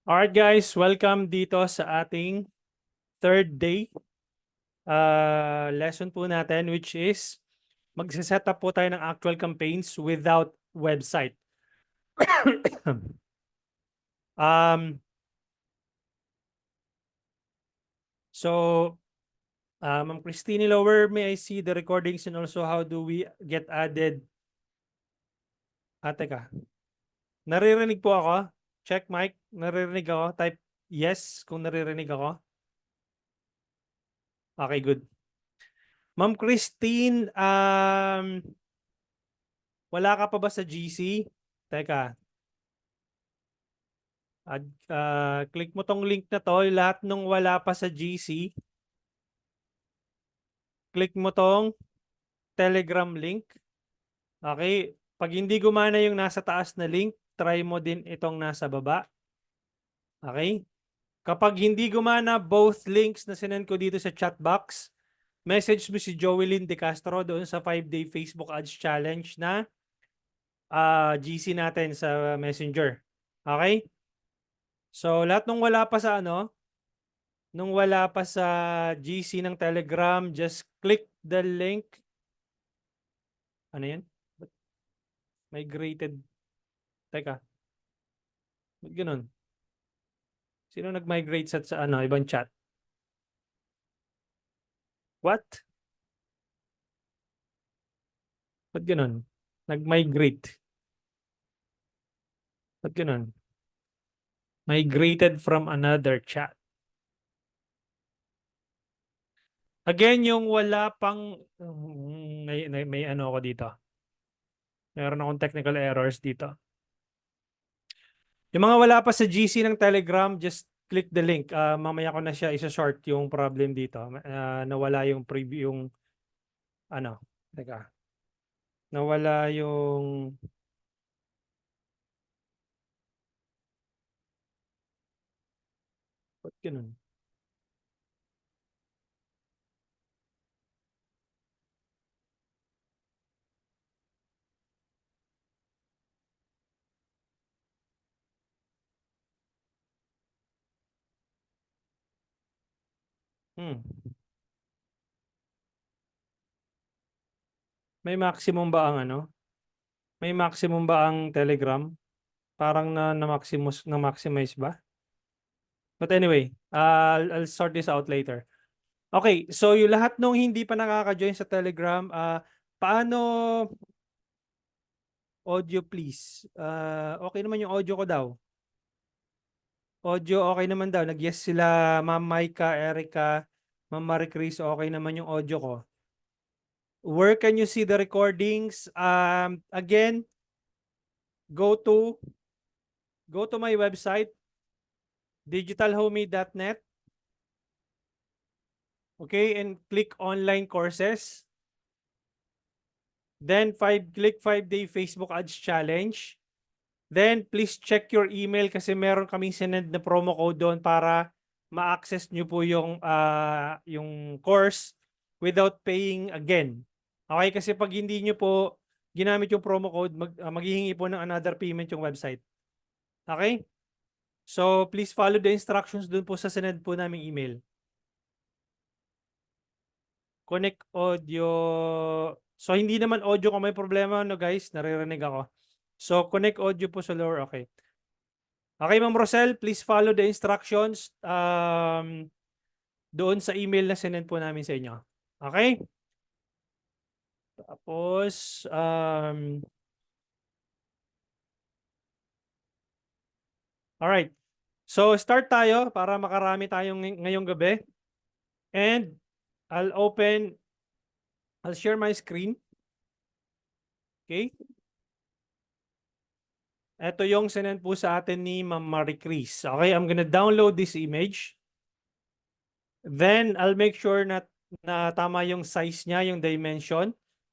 Alright guys, welcome dito sa ating third day lesson po natin, which is magse-set up po tayo ng actual campaigns without website. um, so, Ma'am Christine Lower, may I see the recordings and also how do we get added? Teka, naririnig po ako? Check mic, naririnig ako? Type yes kung naririnig ako. Okay, good. Ma'am Christine, wala ka pa ba sa GC? Teka. Click mo tong link na to, lahat nung wala pa sa GC. Click mo tong Telegram link. Okay? Pag hindi gumana yung nasa taas na link, try mo din itong nasa baba. Okay? Kapag hindi gumana both links na sinend ko dito sa chat box, message mo si Joelyn De Castro doon sa 5-day Facebook Ads Challenge na GC natin sa Messenger. Okay? So, lahat nung wala pa sa nung wala pa sa GC ng Telegram, just click the link. Ano yan? Migrated. Teka. Ba't ganun? Sino nag-migrate sa ibang chat? What? Ba't ganun? Nag-migrate. Ba't ganun? Migrated from another chat. Again, yung wala pang may ano ako dito. Meron akong technical errors dito. Yung mga wala pa sa GC ng Telegram, just click the link. Mamaya ko na siya isa-short yung problem dito. Nawala yung preview, yung teka. Nawala yung ba't ganun? May maximum ba ang May maximum ba ang Telegram? Parang na maximize ba? But anyway, I'll sort this out later. Okay, so yung lahat nung hindi pa nakaka-join sa Telegram, paano audio please? Okay naman yung audio ko daw. Audio okay naman daw. Nag-yes sila Ma'am Maika, Erica, Ma'am Marie Chris, okay naman yung audio ko. Where can you see the recordings? Again, go to my website, digitalhomey.net. Okay, and click online courses. Then click 5-day Facebook Ads Challenge. Then please check your email kasi meron kaming sinend na promo code doon para ma-access nyo po yung course without paying again. Okay, kasi pag hindi nyo po ginamit yung promo code, maghihingi po ng another payment yung website. Okay? So, please follow the instructions dun po sa sinend po naming email. Connect audio. So, hindi naman audio kung may problema, no guys? Naririnig ako. So, connect audio po sa lower. Okay. Okay, Ma'am Rosel, please follow the instructions doon sa email na sinend po namin sa inyo. Okay? Tapos, alright. So, start tayo para makarami tayong ngayong gabi. And, I'll share my screen. Okay? Ito yung sinend po sa atin ni Ma'am Marie Chris. Okay, I'm gonna download this image. Then, I'll make sure na tama yung size niya, yung dimension.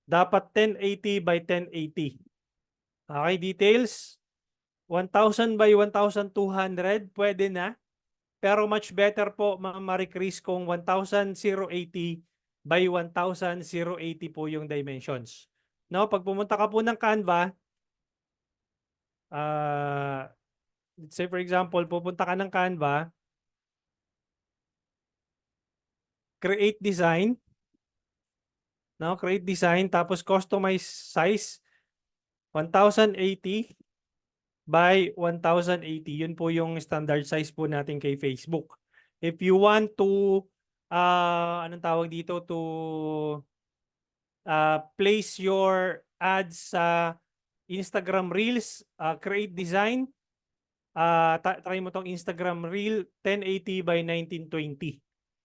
Dapat 1080 by 1080. Okay, details. 1,000 by 1,200, pwede na. Pero much better po, Ma'am Marie Chris, kung 1,080 by 1,080 po yung dimensions. No, pag pumunta ka po ng Canva, say for example, pupunta ka ng Canva, create design, no? Create design, tapos customize size, 1080 by 1080. Yun po yung standard size po natin kay Facebook. If you want to, anong tawag dito, to place your ads sa Instagram Reels, create design, try mo tong Instagram Reel 1080 by 1920.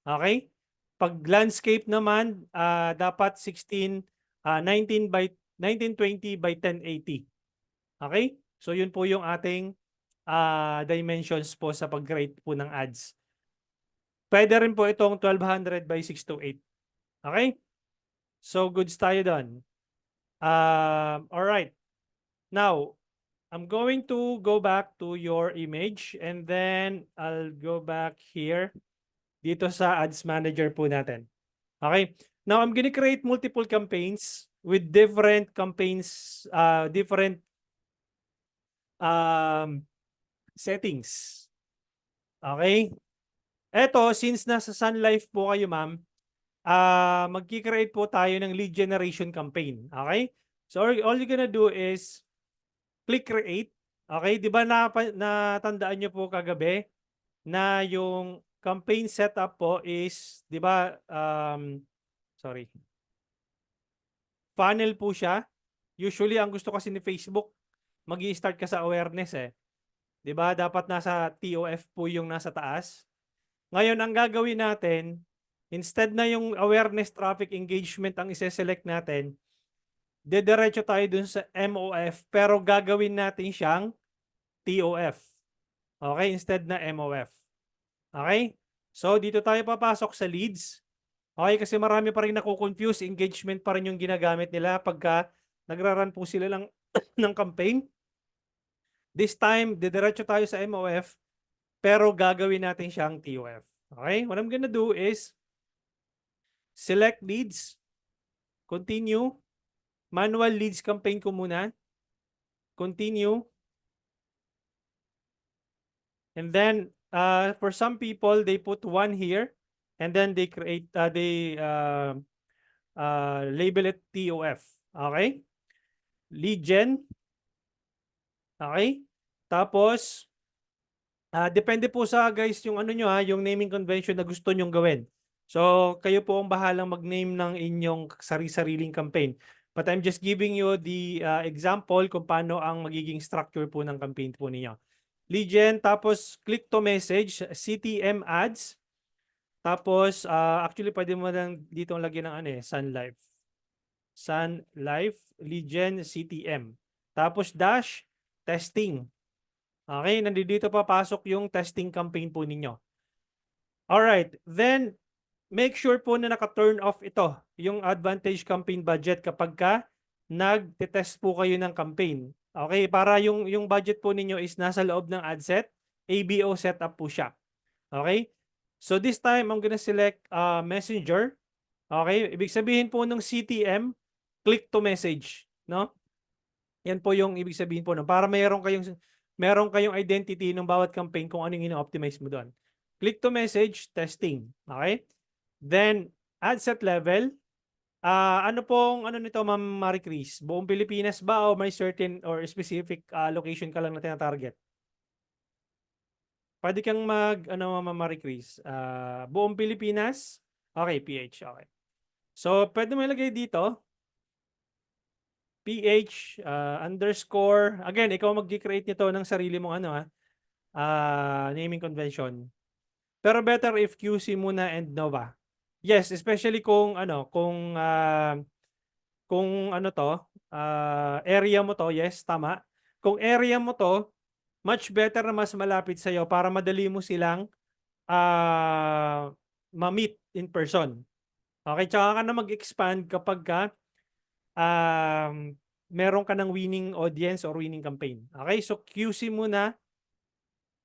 Okay? Pag landscape naman, dapat 19 by 1920 by 1080. Okay? So yun po yung ating dimensions po sa pag-create po ng ads. Pwede rin po itong 1200 by 628. Okay? So goods tayo doon. All right. Now, I'm going to go back to your image and then I'll go back here dito sa Ads Manager po natin. Okay? Now, I'm gonna create multiple campaigns with different campaigns, different settings. Okay? Eto, since nasa Sun Life po kayo, ma'am, magki-create po tayo ng lead generation campaign. Okay? So, all you're gonna do is click create. Okay? Di ba natandaan nyo po kagabi na yung campaign setup po is, di ba, sorry, funnel po siya. Usually, ang gusto kasi ni Facebook, mag-i-start ka sa awareness eh. Di ba? Dapat nasa TOF po yung nasa taas. Ngayon, ang gagawin natin, instead na yung awareness traffic engagement ang ise-select natin, dediretso tayo dun sa MOF, pero gagawin natin siyang TOF. Okay? Instead na MOF. Okay? So, dito tayo papasok sa leads. Okay? Kasi marami pa rin nakukonfuse. Engagement pa rin yung ginagamit nila pagka nagra-run po sila lang ng campaign. This time, didiretso tayo sa MOF, pero gagawin natin siyang TOF. Okay? What I'm gonna do is select leads, continue, manual leads campaign ko muna, continue, and then for some people, they put one here, and then they create, label it TOF. Okay? Lead gen. Okay? Tapos, depende po sa guys yung ano nyo yung naming convention na gusto nyong gawin. So, kayo po ang bahalang mag-name ng inyong sari-sariling campaign. But I'm just giving you the example kung paano ang magiging structure po ng campaign po ninyo. Lead gen, tapos click to message, CTM ads. Tapos, actually pwede mo lang dito lagyan ng Sun Life. Sun Life, lead gen, CTM. Tapos dash, testing. Okay, nandito papasok yung testing campaign po ninyo. Alright, then make sure po na naka-turn off ito, yung advantage campaign budget kapag ka nag-test po kayo ng campaign. Okay, para yung budget po ninyo is nasa loob ng ad set, ABO setup po siya. Okay, so this time I'm gonna select Messenger. Okay, ibig sabihin po ng CTM, click to message, no? Yan po yung ibig sabihin po no, para meron kayong identity ng bawat campaign kung ano yung ino-optimize mo doon. Click to message, testing. Okay? Then, ad set level. Ano nito, Ma'am Marie Chris? Buong Pilipinas ba o may certain or specific location ka lang na tina-target? Pwede kang Ma'am Marie Chris? Buong Pilipinas? Okay, PH. Okay. So, pwede mo ilagay dito. PH underscore. Again, ikaw mag-create nito ng sarili mong naming convention. Pero better if QC muna and Nova. Yes, especially kung area mo to, yes, tama. Kung area mo to, much better na mas malapit sa iyo para madali mo silang ma-meet in person. Okay, tsaka ka na mag-expand kapag ka meron ka ng winning audience or winning campaign. Okay, so QC muna.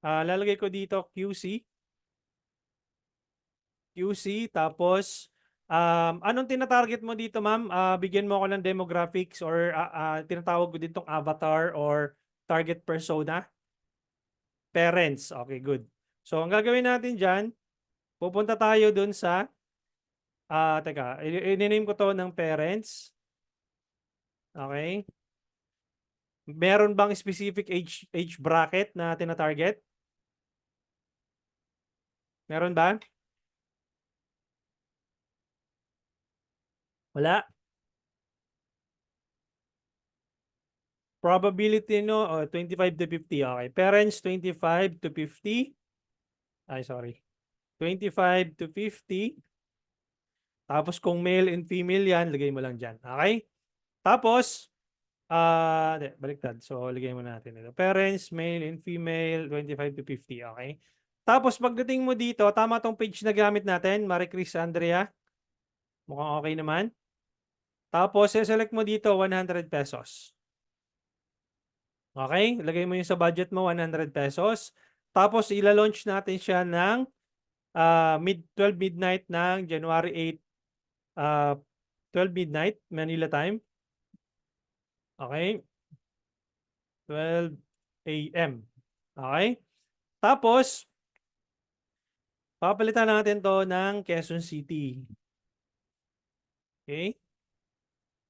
Lalagay ko dito QC. QC, tapos anong tinatarget mo dito, ma'am? Bigyan mo ako ng demographics or tinatawag ko ditong avatar or target persona. parents. Okay, good. So, ang gagawin natin dyan, pupunta tayo dun sa, teka, i-name ko to ng parents. Okay. Meron bang specific age bracket na tina-target? Meron ba? Wala. Probability no, 25 to 50. Okay. Parents 25 to 50. Ay, sorry. 25 to 50. Tapos kung male and female yan, lagay mo lang dyan. Okay? Tapos, baliktad. So, lagay mo natin ito. Parents, male and female, 25 to 50. Okay? Tapos, pagdating mo dito, tama tong page na gamit natin, Marie Chris Andrea. Mukhang okay naman. Tapos, select mo dito, 100 pesos. Okay? Lagay mo yung sa budget mo, 100 pesos. Tapos, ila-launch natin siya ng 12 midnight ng January 8, 12 midnight, Manila time. Okay? 12 a.m. Okay? Tapos, papalitan natin to ng Quezon City. Okay?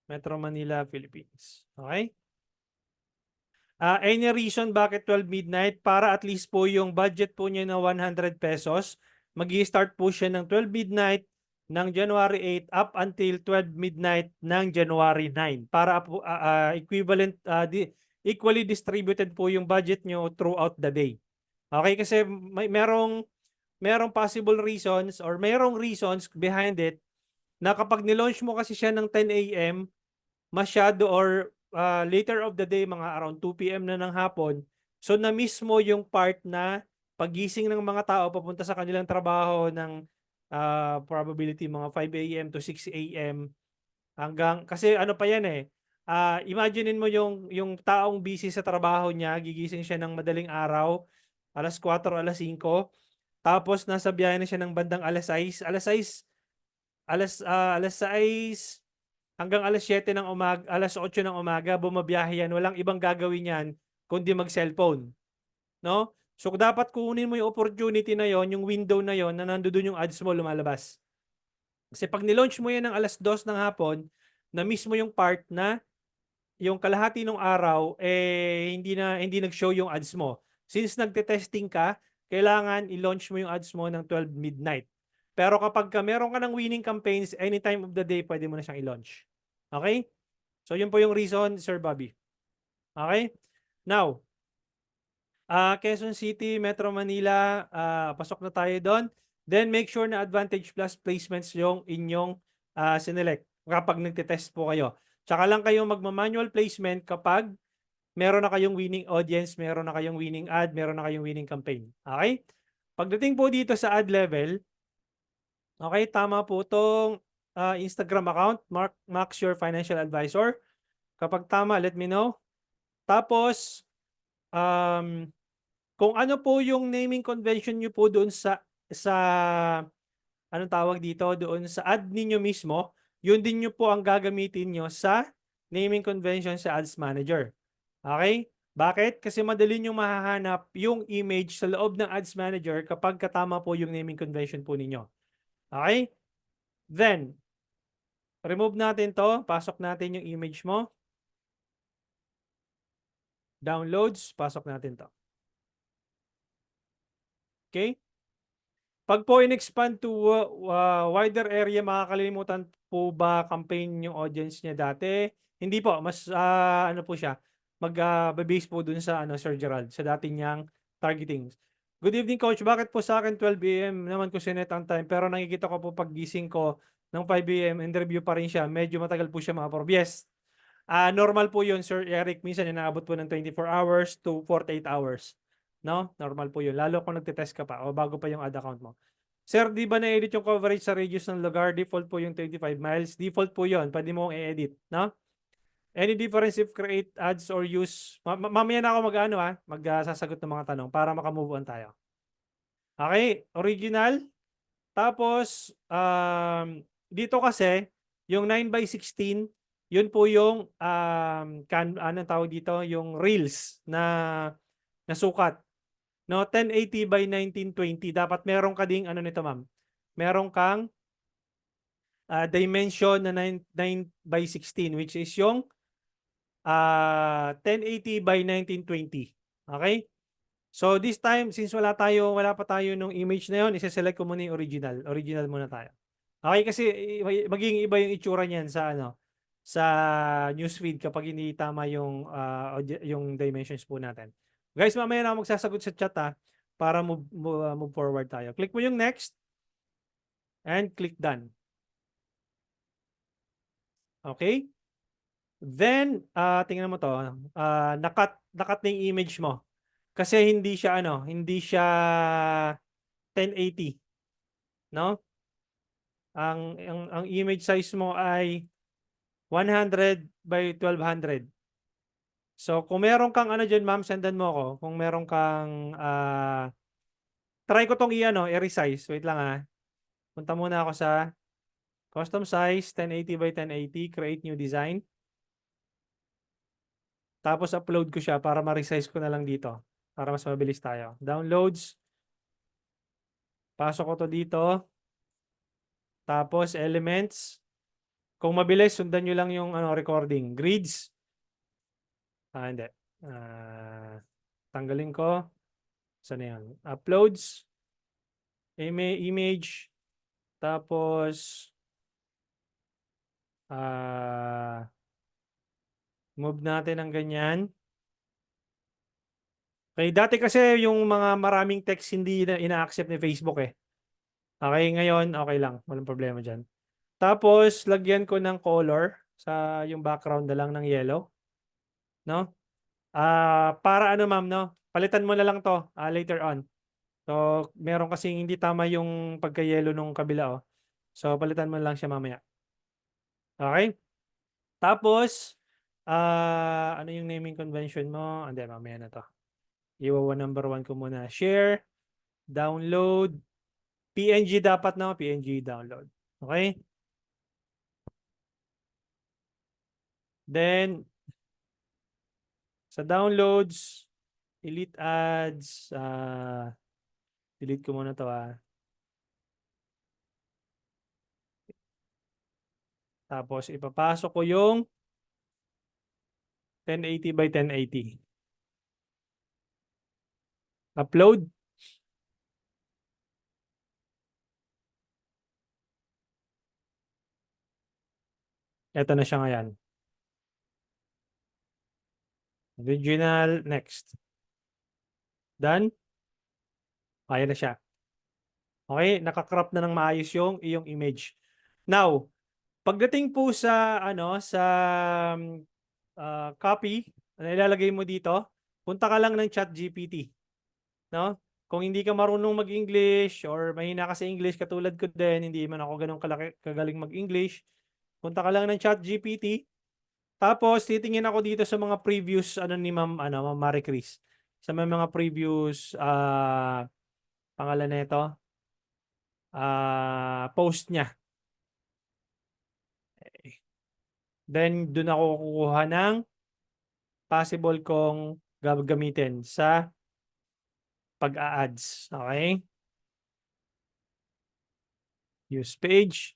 Metro Manila, Philippines. Okay? Any reason bakit 12 midnight? Para at least po yung budget po niya na 100 pesos, mag-i-start po siya ng 12 midnight ng January 8 up until 12 midnight ng January 9. Para po equivalent, equally distributed po yung budget nyo throughout the day. Okay? Kasi merong possible reasons or merong reasons behind it na kapag nilaunch mo kasi siya ng 10 a.m., masyado or later of the day, mga around 2 p.m. na ng hapon, so na-miss mo yung part na pagising ng mga tao papunta sa kanilang trabaho ng probability mga 5 a.m. to 6 a.m. hanggang, kasi ano pa yan imaginein mo yung taong busy sa trabaho niya, gigising siya ng madaling araw, alas 4, alas 5, tapos nasa biyahe na siya ng bandang alas 6, alas 6 hanggang alas 7 ng umaga, alas 8 ng umaga, bumabiyahe yan. Walang ibang gagawin yan kundi mag-cellphone. No? So, dapat kunin mo yung opportunity na yon, yung window na yon, na nandoon yung ads mo lumalabas. Kasi pag nilaunch mo yan ng alas 2 ng hapon, na-miss mo yung part na yung kalahati ng araw, hindi nag-show yung ads mo. Since nagte-testing ka, kailangan i-launch mo yung ads mo ng 12 midnight. Pero kapag meron ka ng winning campaigns, anytime of the day, pwede mo na siyang i-launch. Okay? So, yun po yung reason, Sir Bobby. Okay? Now, Quezon City, Metro Manila, pasok na tayo doon. Then, make sure na Advantage Plus placements yung inyong sinelect kapag nagtitest po kayo. Tsaka lang kayo magma-manual placement kapag meron na kayong winning audience, meron na kayong winning ad, meron na kayong winning campaign. Okay? Pagdating po dito sa ad level, okay, tama po itong Instagram account, Max Your Financial Advisor. Kapag tama, let me know. Tapos, kung ano po yung naming convention nyo po doon sa anong tawag dito, doon sa ad ninyo mismo, yun din nyo po ang gagamitin nyo sa naming convention sa Ads Manager. Okay? Bakit? Kasi madali nyo mahahanap yung image sa loob ng Ads Manager kapag katama po yung naming convention po ninyo. Okay? Then, remove natin to. Pasok natin yung image mo. Downloads. Pasok natin to. Okay? Pag po in-expand to wider area, makakalimutan po ba campaign yung audience niya dati? Hindi po, mas ano po siya, mag-base po dun sa Sir Gerald, sa dati niyang targeting. Good evening, Coach. Bakit po sa akin 12 a.m. naman ko sinet ang time, pero nakikita ko po pag gising ko ng 5 a.m. and review pa rin siya. Medyo matagal po siya ma-approve. Yes. Normal po yun, Sir Eric. Minsan inaabot po ng 24 hours to 48 hours. No? Normal po yun. Lalo kung nagtitest ka pa o bago pa yung ad account mo. Sir, di ba na-edit yung coverage sa radius ng lugar? Default po yung 25 miles. Default po yun. Pwede mo i-edit. No? Any difference if create ads or use? Mamaya na ako magsasagot ng mga tanong para makamove on tayo. Okay? Original. Tapos, dito kasi, yung 9x16, yun po yung, anong tawag dito? Yung reels na sukat. No, 1080 by 1920. Dapat meron ka ding ano nito, ma'am. Meron kang dimension na 9 by 16, which is yung 1080 by 1920. Okay? So this time, since wala pa tayo nung image na yon, isa-select ko muna yung original. Original muna tayo. Okay, kasi magiging iba yung itsura niyan sa sa newsfeed kapag hindi tama yung dimensions po natin. Guys, mamaya na ako magsasagot sa chat para move forward tayo. Click mo yung next and click done. Okay? Then, tingnan mo to. Nakat na yung image mo. Kasi hindi siya 1080, no? Ang image size mo ay 100 by 1200. So, kung meron kang ano diyan, ma'am, sendan mo ako. Kung meron kang try ko tong i-resize. Wait lang. Punta muna ako sa custom size 1080 by 1080, create new design. Tapos upload ko siya para ma-resize ko na lang dito para mas mabilis tayo. Downloads. Pasok ko to dito. Tapos elements. Kung mabilis, sundan nyo lang yung recording. Grids. Hindi. Tanggalin ko. Saan yan? Uploads. Image. Tapos move natin ng ganyan. Okay, dati kasi yung mga maraming text hindi na ina-accept ni Facebook eh. Okay, ngayon okay lang. Walang problema dyan. Tapos, lagyan ko ng color sa yung background na lang ng yellow. No? Para ano ma'am, no? Palitan mo na lang to later on. So, meron kasing hindi tama yung pagka-yellow nung kabila, oh. So, palitan mo lang siya mamaya. Okay? Tapos, ano yung naming convention mo? Hindi, mamaya na to. Iwawa number 1 ko muna. Share, download, PNG dapat na, PNG download. Okay? Then, sa downloads, delete ads, delete ko muna to Tapos, ipapasok ko yung 1080 by 1080. Upload. Ito na siya ngayon. Original, next. Done. Ayan na siya. Okay, nakakrop na ng maayos yung iyong image. Now, pagdating po sa copy, na ilalagay mo dito, punta ka lang ng ChatGPT, no? Kung hindi ka marunong mag-English or mahina ka sa English katulad ko din, hindi man ako ganun kagaling mag-English, punta ka lang ng ChatGPT. Tapos titingin ako dito sa mga previous ni Ma'am Marie Chris. Sa mga previous pangalan nito, post niya. Then doon ako kukuha ng possible kong gagamitin sa pag-a-ads. Okay? Use page.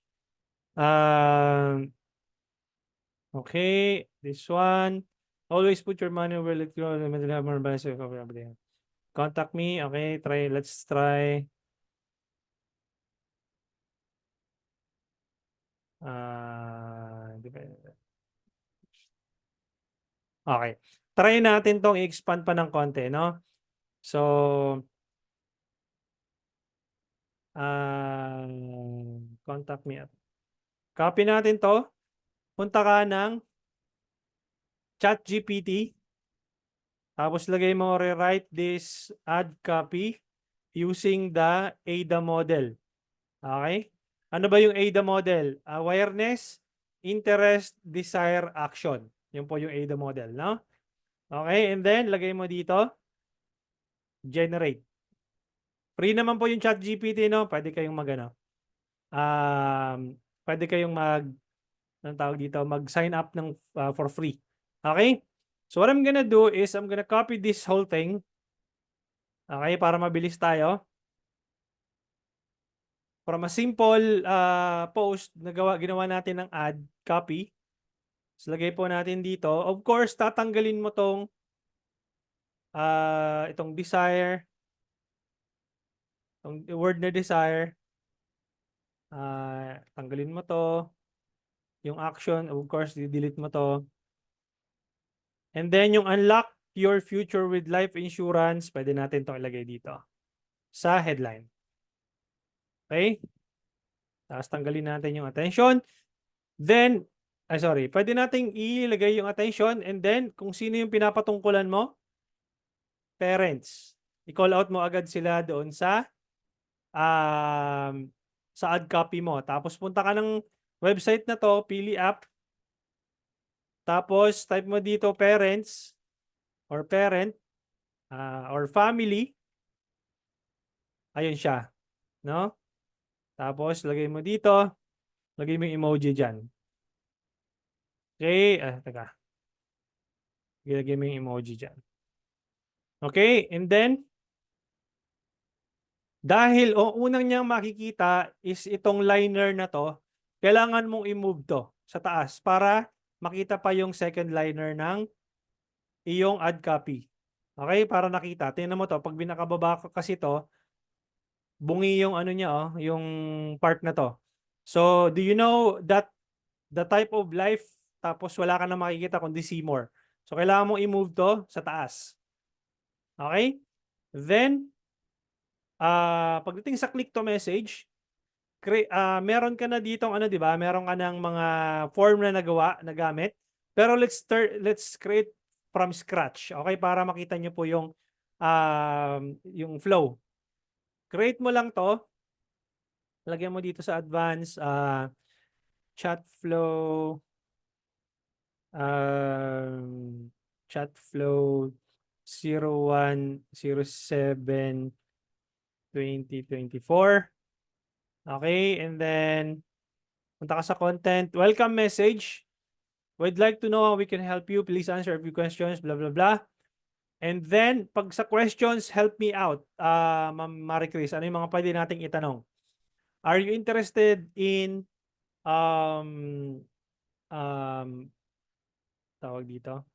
Okay, this one. Always put your money where it goes. Contact me. Okay, let's try. Okay. Try natin tong i-expand pa ng konti, no? So, contact me. Copy natin to. Punta ka ng ChatGPT. Tapos lagay mo, rewrite this add copy using the ADA model. Okay? Ano ba yung ADA model? Awareness, interest, desire, action. Yun po yung ADA model, no? Okay, and then lagay mo dito, generate. Free naman po yung ChatGPT, no? Pwede kayong pwede kayong anong tawag dito, mag-sign up for free. Okay? So what I'm gonna do is I'm gonna copy this whole thing. Okay, para mabilis tayo. From a simple post na ginawa natin ng ad, copy. So, lagay po natin dito. Of course, tatanggalin mo itong desire, itong word na desire. Tanggalin mo to. Yung action, of course, delete mo to. And then yung unlock your future with life insurance, pwede natin to ilagay dito sa headline. Okay? Tapos tanggalin natin yung attention. Then, pwede nating ilagay yung attention and then kung sino yung pinapatungkulan mo, parents. I-call out mo agad sila doon sa ad copy mo. Tapos punta ka ng website na to, pili app. Tapos type mo dito parents or parent or family. Ayun siya, no? Tapos lagay mo dito, lagay mo yung emoji diyan. Okay, teka. Ilagay mo yung emoji diyan. Okay, and then dahil unang niyang makikita is itong liner na to, kailangan mong i-move to sa taas para makita pa yung second liner ng iyong ad copy. Okay, para nakita. Tingnan mo to, pag binakababa ko kasi to, bungi yung ano niya, yung part na to. So, do you know that the type of life, tapos wala ka na makikita kundi see more. So, kailangan mong i-move to sa taas. Okay? Then, pagdating sa click to message, meron ka na dito di ba? Meron ka ng mga form na nagawa, na gamit. Pero let's create from scratch. Okay? Para makita nyo po yung flow. Create mo lang to. Lagyan mo dito sa advanced chat flow. Chat flow 01/07/2024. Okay, and then punta ka sa content, welcome message. We'd like to know how we can help you. Please answer a few questions, blah, blah, blah. And then, pag sa questions, help me out, Ma'am Marie Chris. Ano yung mga pwede nating itanong? Are you interested in, tawag dito?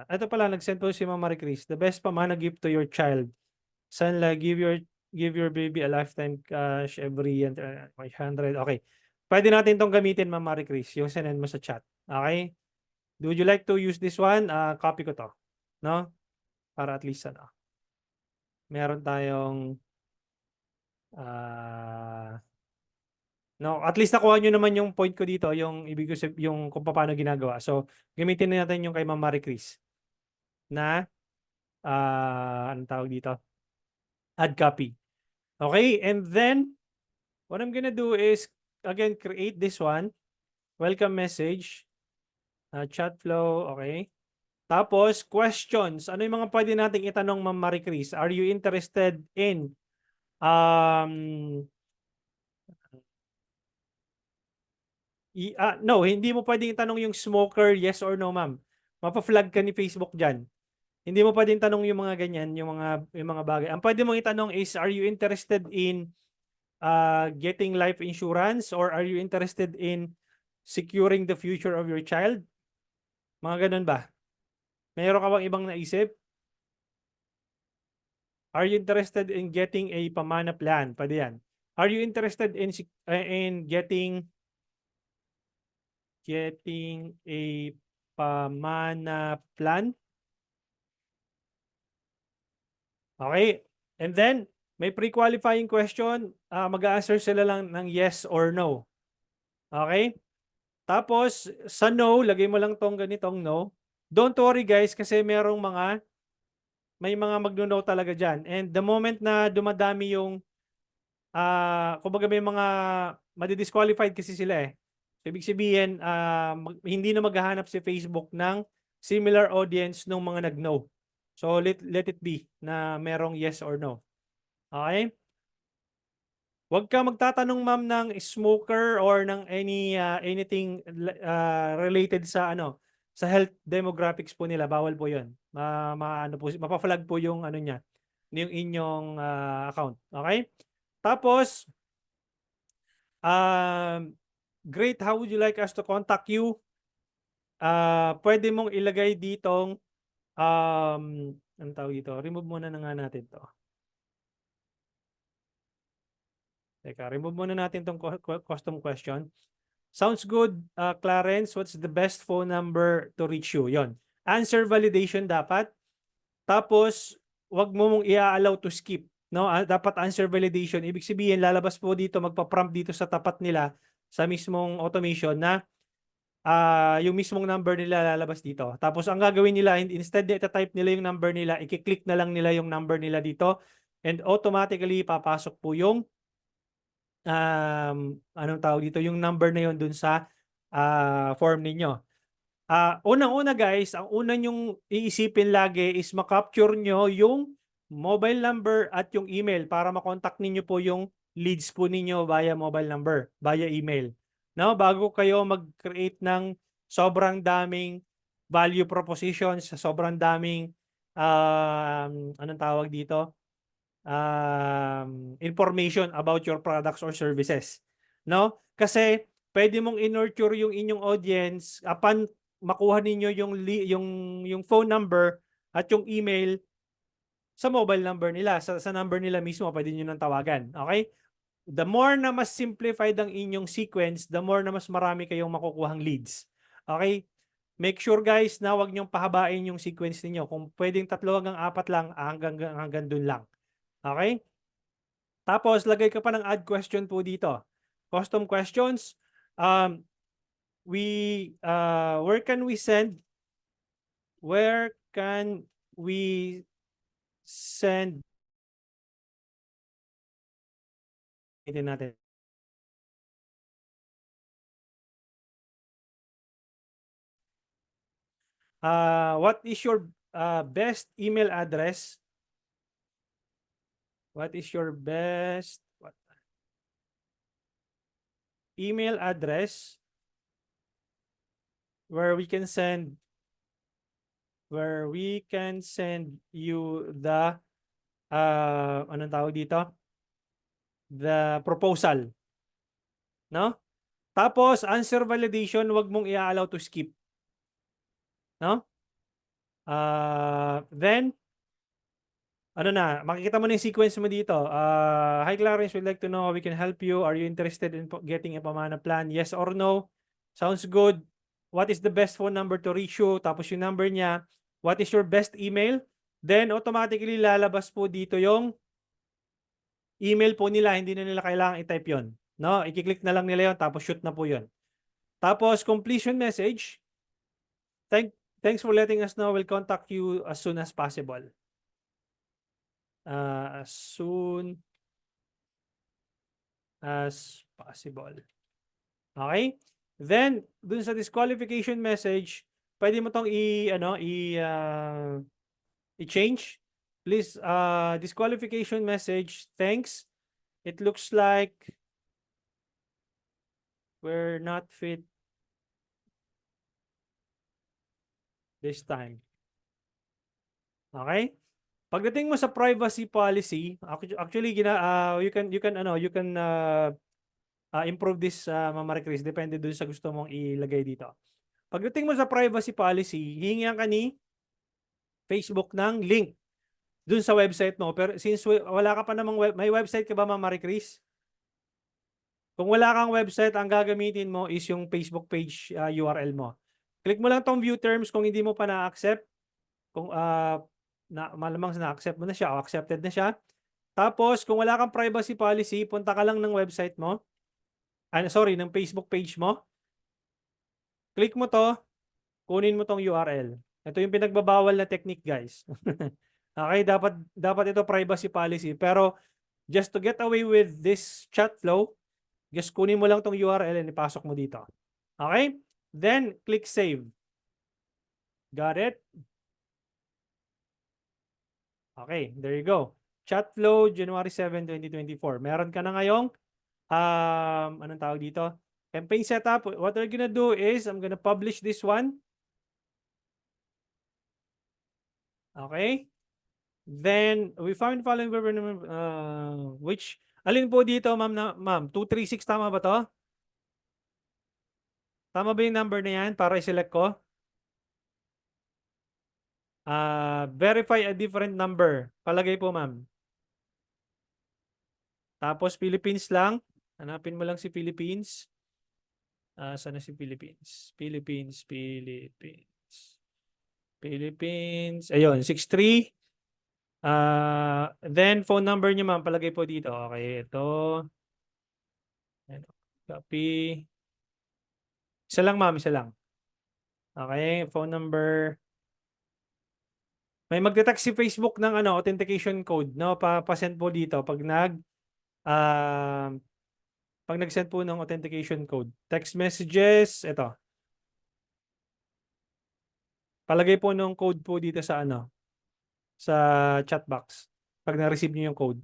Ito pala, nag-send po si Ma'am Marie Chris. The best pamana gift to your child. Sanla, give your baby a lifetime cash every year. 100. Okay. Pwede natin itong gamitin, Ma'am Marie Chris. Yung send mo sa chat. Okay? Would you like to use this one? Copy ko to. No? Para at least meron tayong no, at least nakuha nyo naman yung point ko dito, yung ibig ko yung kung paano ginagawa. So, gamitin na natin yung kay Ma'am Marie Chris na anong tawag dito? Add copy. Okay, and then what I'm gonna do is again create this one. Welcome message. Chat flow, okay. Tapos questions. Ano yung mga pwede nating itanong, Ma'am Marie Chris? Are you interested in no, hindi mo pwedeng itanong yung smoker, yes or no, ma'am. Mapa-flag ka ni Facebook diyan. Hindi mo pwedeng tanong yung mga ganyan, yung mga bagay. Ang pwede mong itanong is, are you interested in getting life insurance or are you interested in securing the future of your child? Mga ganun ba? Mayroon ka bang ibang naisip? Are you interested in getting a pamana plan? Pwede yan. Are you interested in getting a pamana plan? Okay? And then, may pre-qualifying question. Mag-a-answer sila lang ng yes or no. Okay? Tapos, sa no, lagay mo lang tong ganitong no. Don't worry guys, kasi may mga magno-no talaga dyan. And the moment na dumadami yung, kumbaga may mga madi-disqualified kasi sila eh. So, ibig sabihin, hindi na maghahanap si Facebook ng similar audience ng mga nag-no. So, let it be na merong yes or no. Okay? Huwag ka magtatanong, ma'am, ng smoker or ng anything related sa sa health demographics po nila. Bawal po 'yon. maano po, mapa-flag po yung ano niya, yung inyong account. Okay? Tapos, great, how would you like us to contact you? Pwede mong ilagay ditong, anong tawag dito? Remove muna na nga natin to. Teka, remove muna natin tong custom question. Sounds good, Clarence. What's the best phone number to reach you? Yon. Answer validation dapat. Tapos, wag mo mong i-allow to skip. No? Dapat answer validation. Ibig sabihin, lalabas po dito, magpa-prompt dito sa tapat nila, sa mismong automation na yung mismong number nila lalabas dito. Tapos, ang gagawin nila, instead na ita-type nila yung number nila, i-click na lang nila yung number nila dito and automatically papasok po yung anong tawag dito, yung number na yun dun sa form ninyo. Unang-una guys, ang una nyong iisipin lagi is makapture nyo yung mobile number at yung email para makontak ninyo po yung leads po ninyo via mobile number, via email. No, bago kayo mag-create ng sobrang daming value propositions, sobrang daming anong tawag dito? Information about your products or services. No? Kasi pwede mong in-nurture yung inyong audience upon makuha ninyo yung phone number at yung email sa mobile number nila, sa number nila mismo, pwede niyo nang tawagan. Okay? The more na mas simplified ang inyong sequence, the more na mas marami kayong makukuhang leads. Okay? Make sure guys na wag niyong pahabain yung sequence niyo. Kung pwedeng 3 hanggang 4 lang, hanggang dun lang. Okay? Tapos, lagay ka pa ng add question po dito. Custom questions. Where can we send ito natin. What is your best email address? What is your best email address where we can send you the anong tawag dito? The proposal. No? Tapos, answer validation, wag mong i-allow to skip. No? Then, ano na, makikita mo na yung sequence mo dito. Hi Clarence, we'd like to know how we can help you. Are you interested in getting a pamana plan? Yes or no? Sounds good. What is the best phone number to reach you? Tapos yung number niya. What is your best email? Then, automatically lalabas po dito yung email po nila. Hindi na nila kailangan i-type yun. No? I-click na lang nila yun, tapos shoot na po yun. Tapos, completion message. Thanks for letting us know. We'll contact you as soon as possible. As soon as possible. Okay? Then, dun sa disqualification message, pwede mo tong i-change. Please, disqualification message, thanks. It looks like we're not fit this time. Okay? Pagdating mo sa privacy policy, actually you can improve this, Ma'am Marie Chris, depende dun sa gusto mong ilagay dito. Pagdating mo sa privacy policy, hihingihan ka ni Facebook ng link dun sa website mo. Pero since wala ka pa namang may website ka ba, Ma'am Marie Chris? Kung wala kang website, ang gagamitin mo is yung Facebook page URL mo. Click mo lang tong view terms kung hindi mo pa na-accept. Kung malamang na-accept mo na siya o accepted na siya. Tapos, kung wala kang privacy policy, punta ka lang ng website mo. Ng Facebook page mo. Click mo to, kunin mo tong URL. Ito yung pinagbabawal na technique, guys. Okay, dapat ito privacy policy. Pero, just to get away with this chat flow, just kunin mo lang tong URL and ipasok mo dito. Okay? Then, click save. Got it? Okay, there you go. Chat flow, January 7, 2024. Meron ka na ngayong, anong tawag dito? Campaign setup. What we're gonna do is, I'm gonna publish this one. Okay? Then, we found following verb, which, alin po dito, ma'am? 236, tama ba to? Tama ba yung number na yan para i-select ko? Verify a different number. Palagay po, ma'am. Tapos, Philippines lang. Hanapin mo lang si Philippines. Saan na si Philippines? Philippines. Ayun, 63. Then, phone number niyo, ma'am. Palagay po dito. Okay, ito. Ayan, copy. Isa lang, ma'am. Isa lang. Okay, phone number. May magte-text si Facebook ng authentication code, no? Pa-send po dito ah, pag nag-send po ng authentication code. Text messages, ito. Palagay po ng code po dito sa sa chat box. Pag na-receive niyo yung code.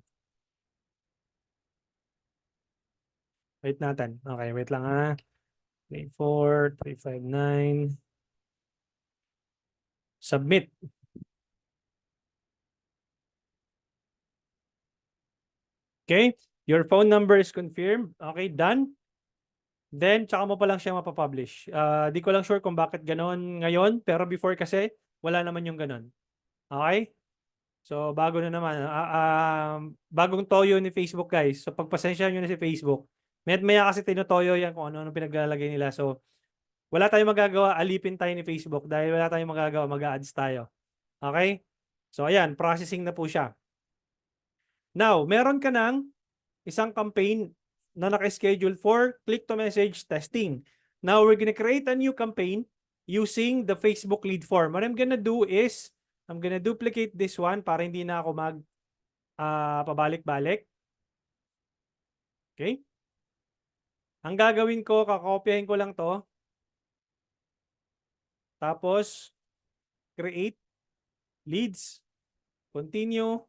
Wait natin. Okay, wait lang 34359. Submit. Okay? Your phone number is confirmed. Okay, done. Then, tsaka mo pa lang siya mapapublish. Di ko lang sure kung bakit ganon ngayon, pero before kasi, wala naman yung ganon. Okay? So, bago na naman. Bagong toyo ni Facebook, guys. So, pagpasensya nyo na si Facebook. Maya kasi tinotoyo yan kung ano-ano pinaglalagay nila. So, wala tayong magagawa. Alipin tayo ni Facebook dahil wala tayong magagawa. Mag-a-ads tayo. Okay? So, ayan. Processing na po siya. Now, meron ka ng isang campaign na naka-schedule for click-to-message testing. Now, we're gonna create a new campaign using the Facebook lead form. What I'm gonna do is, I'm gonna duplicate this one para hindi na ako pabalik-balik. Okay? Ang gagawin ko, kakopyahin ko lang to. Tapos, create leads, continue,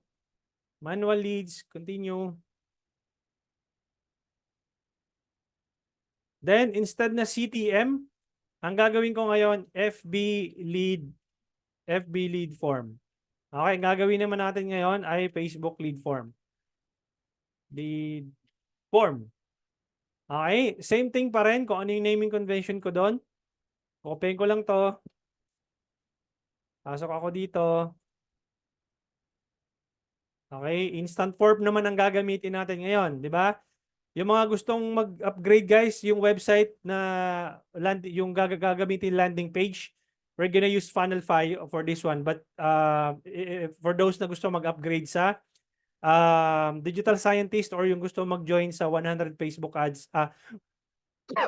manual leads, continue. Then, instead na CTM, ang gagawin ko ngayon, FB lead form. Okay, gagawin naman natin ngayon ay Facebook lead form. Lead form. Okay, same thing pa rin kung ano yung naming convention ko doon. Copyin ko lang to. Pasok ako dito. Okay, instant form naman ang gagamitin natin ngayon, di ba? Yung mga gustong mag-upgrade, guys, yung website na yung gagamitin landing page, we're gonna use Funnelfy for this one. But for those na gusto mag-upgrade sa digital scientist or yung gusto mag-join sa 100 Facebook ads,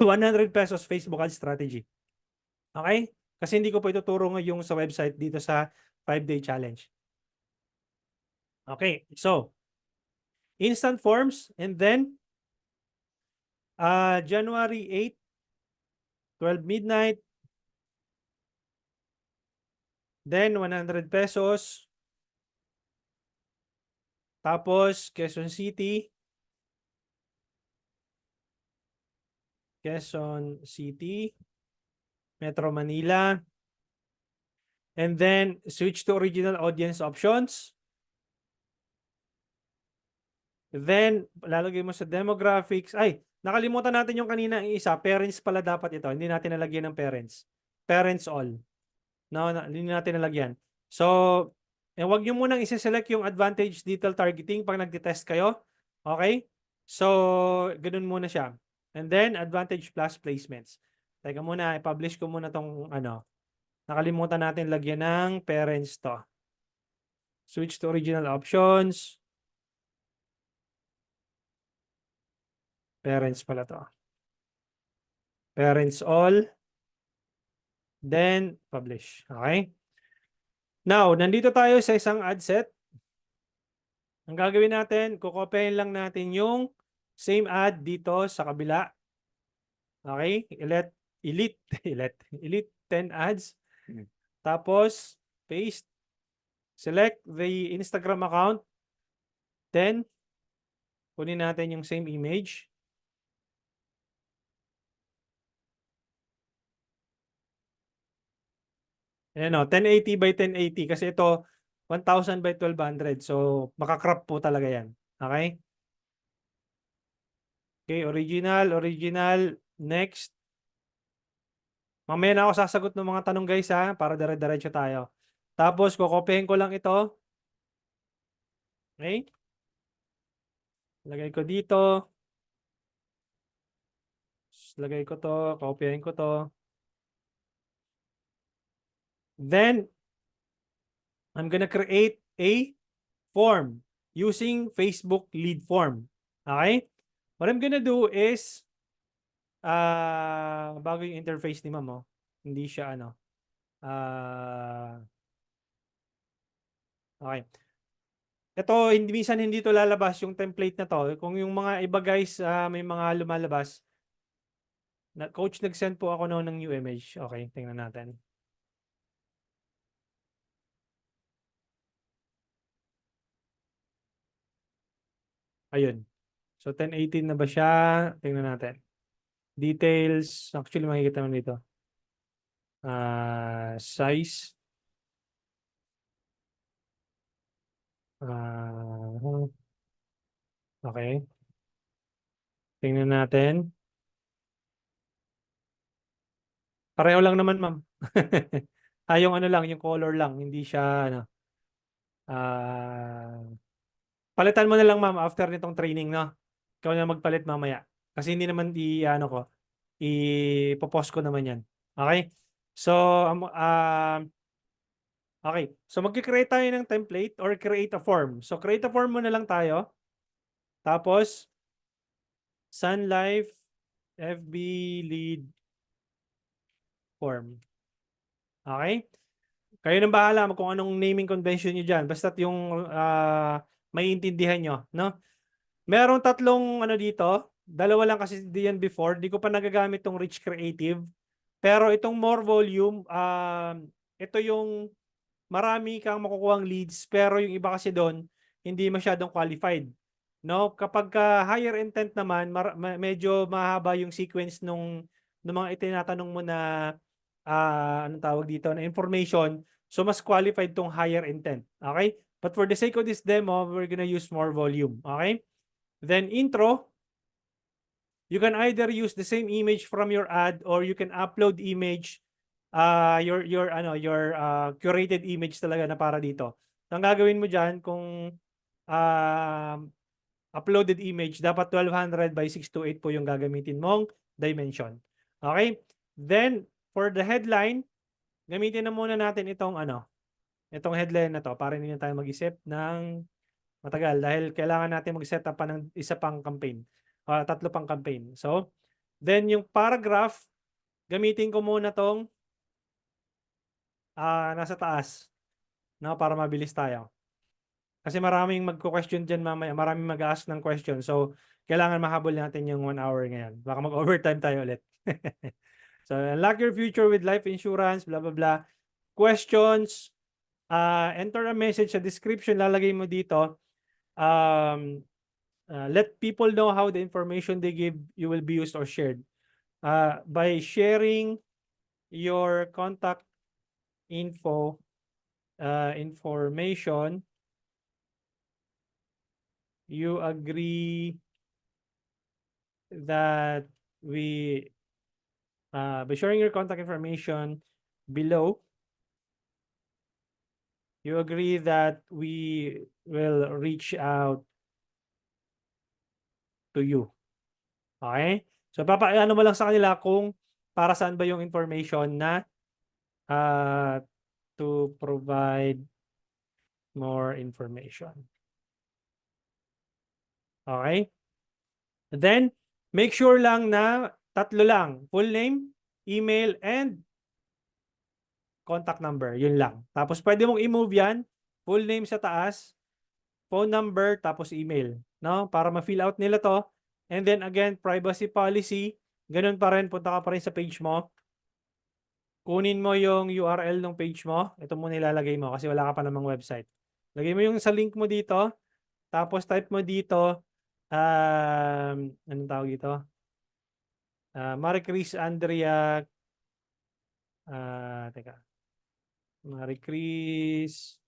100 pesos Facebook ads strategy. Okay? Kasi hindi ko po ituturo yung sa website dito sa 5-day challenge. Okay, so instant forms, and then January 8, 12 midnight, then 100 pesos. Tapos Quezon City, Metro Manila, and then switch to original audience options. Then, lalagay mo sa demographics. Ay, nakalimutan natin yung kanina ang isa. Parents pala dapat ito. Hindi natin nalagyan ng parents. Parents all. No, hindi natin nalagyan. So, wag nyo munang isi-select yung advantage detail targeting pag nagtitest kayo. Okay? So, ganun muna siya. And then, advantage plus placements. Teka muna, i-publish ko muna tong nakalimutan natin lagyan ng parents to. Switch to original options. Parents pala to. Parents all. Then, publish. Okay? Now, nandito tayo sa isang ad set. Ang gagawin natin, kukopyahin lang natin yung same ad dito sa kabila. Okay? Elite 10 ads. Tapos, paste. Select the Instagram account. Then, kunin natin yung same image. Ayan o, 1080 by 1080 kasi ito 1,000 by 1,200. So, makakrop po talaga yan. Okay? Okay, original. Next. Mamaya na ako sasagot ng mga tanong guys ha, para dire-diretso tayo. Tapos, kokopyahin ko lang ito. Okay? Lagay ko dito. Lagay ko to. Kopyahin ko to. Then, I'm gonna create a form using Facebook lead form. Okay? What I'm gonna do is, bago yung interface ni ma'am, oh. Hindi siya ano. Okay. Ito, minsan hindi to lalabas yung template na to. Kung yung mga iba guys, may mga lumalabas. Coach, nag-send po ako noon ng new image. Okay, tingnan natin. Ayun. So, 1080 na ba siya? Tingnan natin. Details. Actually, makikita naman dito. Size. Okay. Tingnan natin. Pareho lang naman, ma'am. Yung ano lang, yung color lang. Hindi siya, ano. Ah, palitan mo na lang, ma'am, after nitong training, no? Ikaw na magpalit mamaya. Kasi hindi naman ano ko, ipopost ko naman yan. Okay? So, okay. So, magkikreate tayo ng template or create a form. So, create a form muna lang tayo. Tapos, Sun Life FB lead form. Okay? Kayo nang bahala kung anong naming convention nyo dyan. Basta't yung maiintindihan nyo. No? Merong tatlong ano dito. Dalawa lang kasi diyan before. Di ko pa nagagamit tong Rich Creative. Pero itong more volume, ito yung marami kang makukuhang leads. Pero yung iba kasi doon, hindi masyadong qualified. No? Kapag higher intent naman, medyo mahaba yung sequence nung mga itinatanong mo na anong tawag dito, na information. So, mas qualified tong higher intent. Okay? But for the sake of this demo, we're gonna use more volume. Okay? Then intro, you can either use the same image from your ad or you can upload image, your curated image talaga na para dito. So, ang gagawin mo diyan kung uploaded image, dapat 1200 by 628 po yung gagamitin mong dimension. Okay? Then, for the headline, gamitin na muna natin itong headline na to para hindi na tayo mag-isip ng matagal dahil kailangan natin mag-set up pa ng isa pang campaign. Tatlo pang campaign. So, then yung paragraph, gamitin ko muna tong nasa taas, no, para mabilis tayo. Kasi maraming magko-question dyan mamaya, maraming mag-ask ng question. So, kailangan mahabol natin yung 1 hour ngayon. Baka mag-overtime tayo ulit. So, unlock your future with life insurance, blah, blah, blah. Questions, enter a message sa description, lalagay mo dito. Let people know how the information they give you will be used or shared. By sharing your contact info, information, you agree that by sharing your contact information below, you agree that we will reach out to you. Okay? So, papaano mo lang sa kanila kung para saan ba yung information na to provide more information. Okay? Then, make sure lang na tatlo lang. Full name, email, and contact number. Yun lang. Tapos, pwede mong i-move yan. Full name sa taas, phone number, tapos email. No? Para ma-fill out nila to. And then, again, privacy policy. Ganun pa rin. Punta ka pa rin sa page mo. Kunin mo yung URL ng page mo. Ito muna ilalagay mo kasi wala ka pa namang website. Lagay mo yung sa link mo dito. Tapos type mo dito, anong tawag dito? Marie Chris Andrea, teka. Marie Chris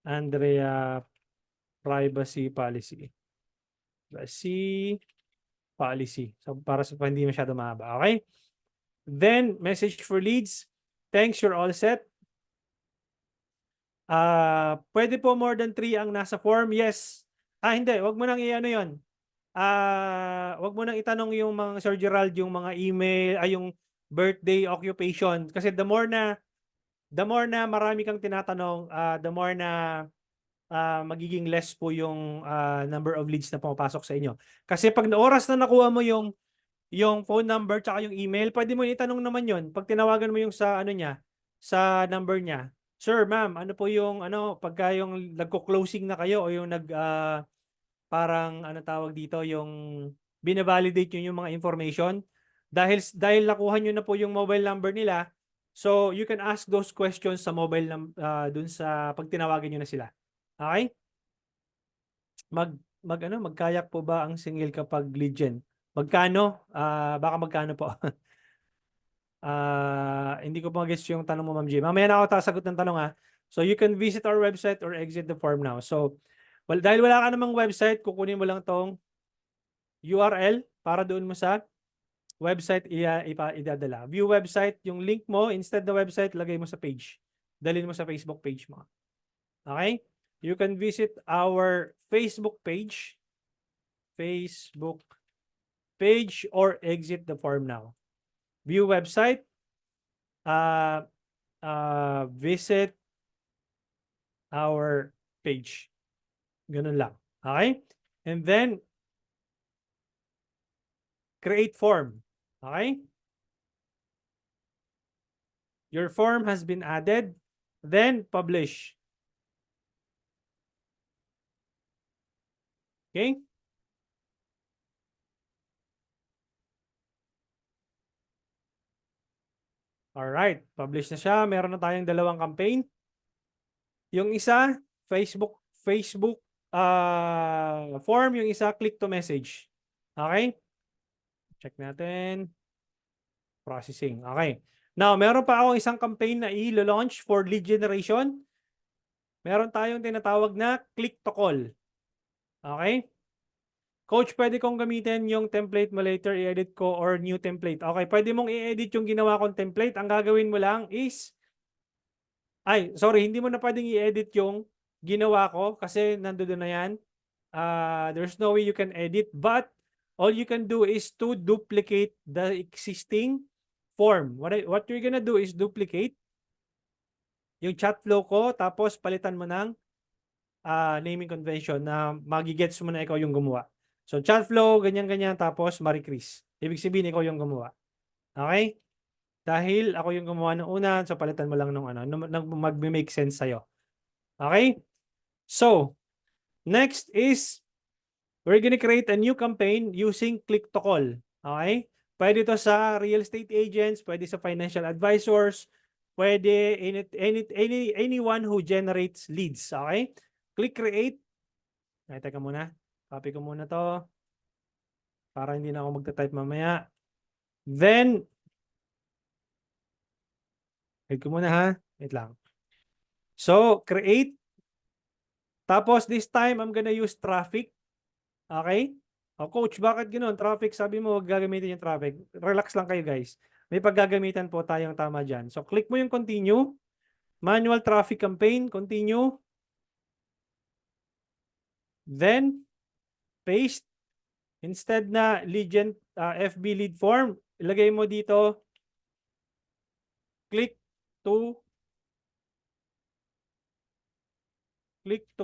Andrea privacy policy. Privacy policy. So para sa hindi masyado mahaba. Okay? Then, message for leads. Thanks, you're all set. Pwede po more than 3 ang nasa form? Yes. Hindi. Wag mo nang i-ano yun. Wag mo nang itanong yung mga Sir Gerald, yung mga email, yung birthday, occupation. Kasi the more na marami kang tinatanong, the more na magiging less po yung number of leads na pumapasok sa inyo. Kasi pag na oras na nakuha mo yung phone number tsaka yung email, pwede mo itanong naman yon. Pag tinawagan mo yung sa ano niya, sa number niya. Sir, ma'am, ano po yung pagka yung nagko-closing na kayo o yung parang ano tawag dito, yung binavalidate nyo yung mga information. Dahil nakuha nyo na po yung mobile number nila, so you can ask those questions sa mobile dun sa pag tinawagan nyo na sila. Okay? Magkayak po ba ang singil kapag lead gen? Magkano? Baka magkano po? Hindi ko pa guess yung tanong mo, Ma'am J. Mamaya na ako sasagot ng tanong ha. So you can visit our website or exit the form now. So, dahil wala ka namang website, kukunin mo lang tong URL para doon mo sa website idadala. View website, yung link mo, instead the website, lagay mo sa page. Dalhin mo sa Facebook page mo. Okay? You can visit our Facebook page or exit the form now. View website, visit our page. Ganun lang. Okay? And then, create form. Okay? Your form has been added. Then, publish. Okay? Alright. Publish na siya. Meron na tayong dalawang campaign. Yung isa, Facebook form. Yung isa, click to message. Okay? Check natin. Processing. Okay. Now, meron pa akong isang campaign na i-launch for lead generation. Meron tayong tinatawag na click to call. Okay? Coach, pwede kong gamitin yung template mo later, i-edit ko or new template. Okay, pwede mong i-edit yung ginawa kong template. Ang gagawin mo lang is, hindi mo na pwedeng i-edit yung ginawa ko kasi nandoon na yan. There's no way you can edit, but all you can do is to duplicate the existing form. What you're gonna do is duplicate yung chat flow ko, tapos palitan mo ng naming convention na magigets mo na ikaw yung gumawa. So, chat flow, ganyan-ganyan, tapos Marie Chris. Ibig sabihin, ikaw yung gumawa. Okay? Dahil ako yung gumawa ng una, so palitan mo lang ng mag-make sense sa'yo. Okay? So, next is, we're gonna create a new campaign using click to call. Okay? Pwede ito sa real estate agents, pwede sa financial advisors, pwede anyone who generates leads. Okay? Click create. Teka muna. Copy ko muna to para hindi na ako magta-type mamaya. Then, wait ko muna ha. Wait lang. So, create. Tapos, this time, I'm gonna use traffic. Okay? Coach, bakit ganoon? Traffic, sabi mo, huwag gagamitin yung traffic. Relax lang kayo, guys. May paggagamitan po tayong tama dyan. So, click mo yung continue. Manual traffic campaign, continue. Then, paste. Instead na FB lead form, ilagay mo dito, click to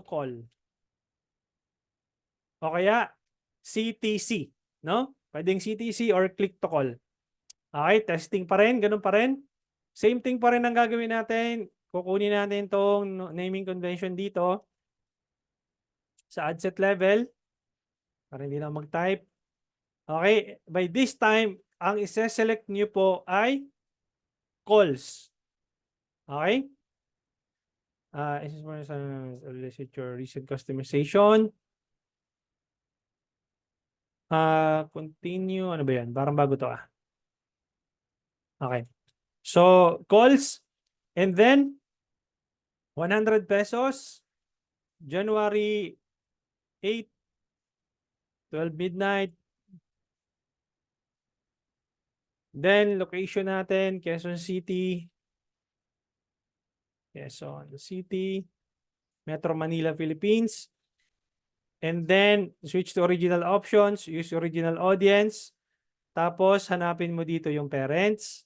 call. O kaya, CTC. No? Pwedeng CTC or click to call. Okay, testing pa rin, ganun pa rin. Same thing pa rin ang gagawin natin. Kukunin natin itong naming convention dito sa ad set level para hindi na mag-type. Okay, by this time, ang isa-select nyo po ay calls. Okay? Elicit your recent customization. Continue. Ano ba yan? Parang bago to Okay. So, calls. And then, 100 pesos. January 8, 12 midnight. Then, location natin, Quezon City. Quezon City. Metro Manila, Philippines. And then, switch to original options. Use original audience. Tapos, hanapin mo dito yung parents.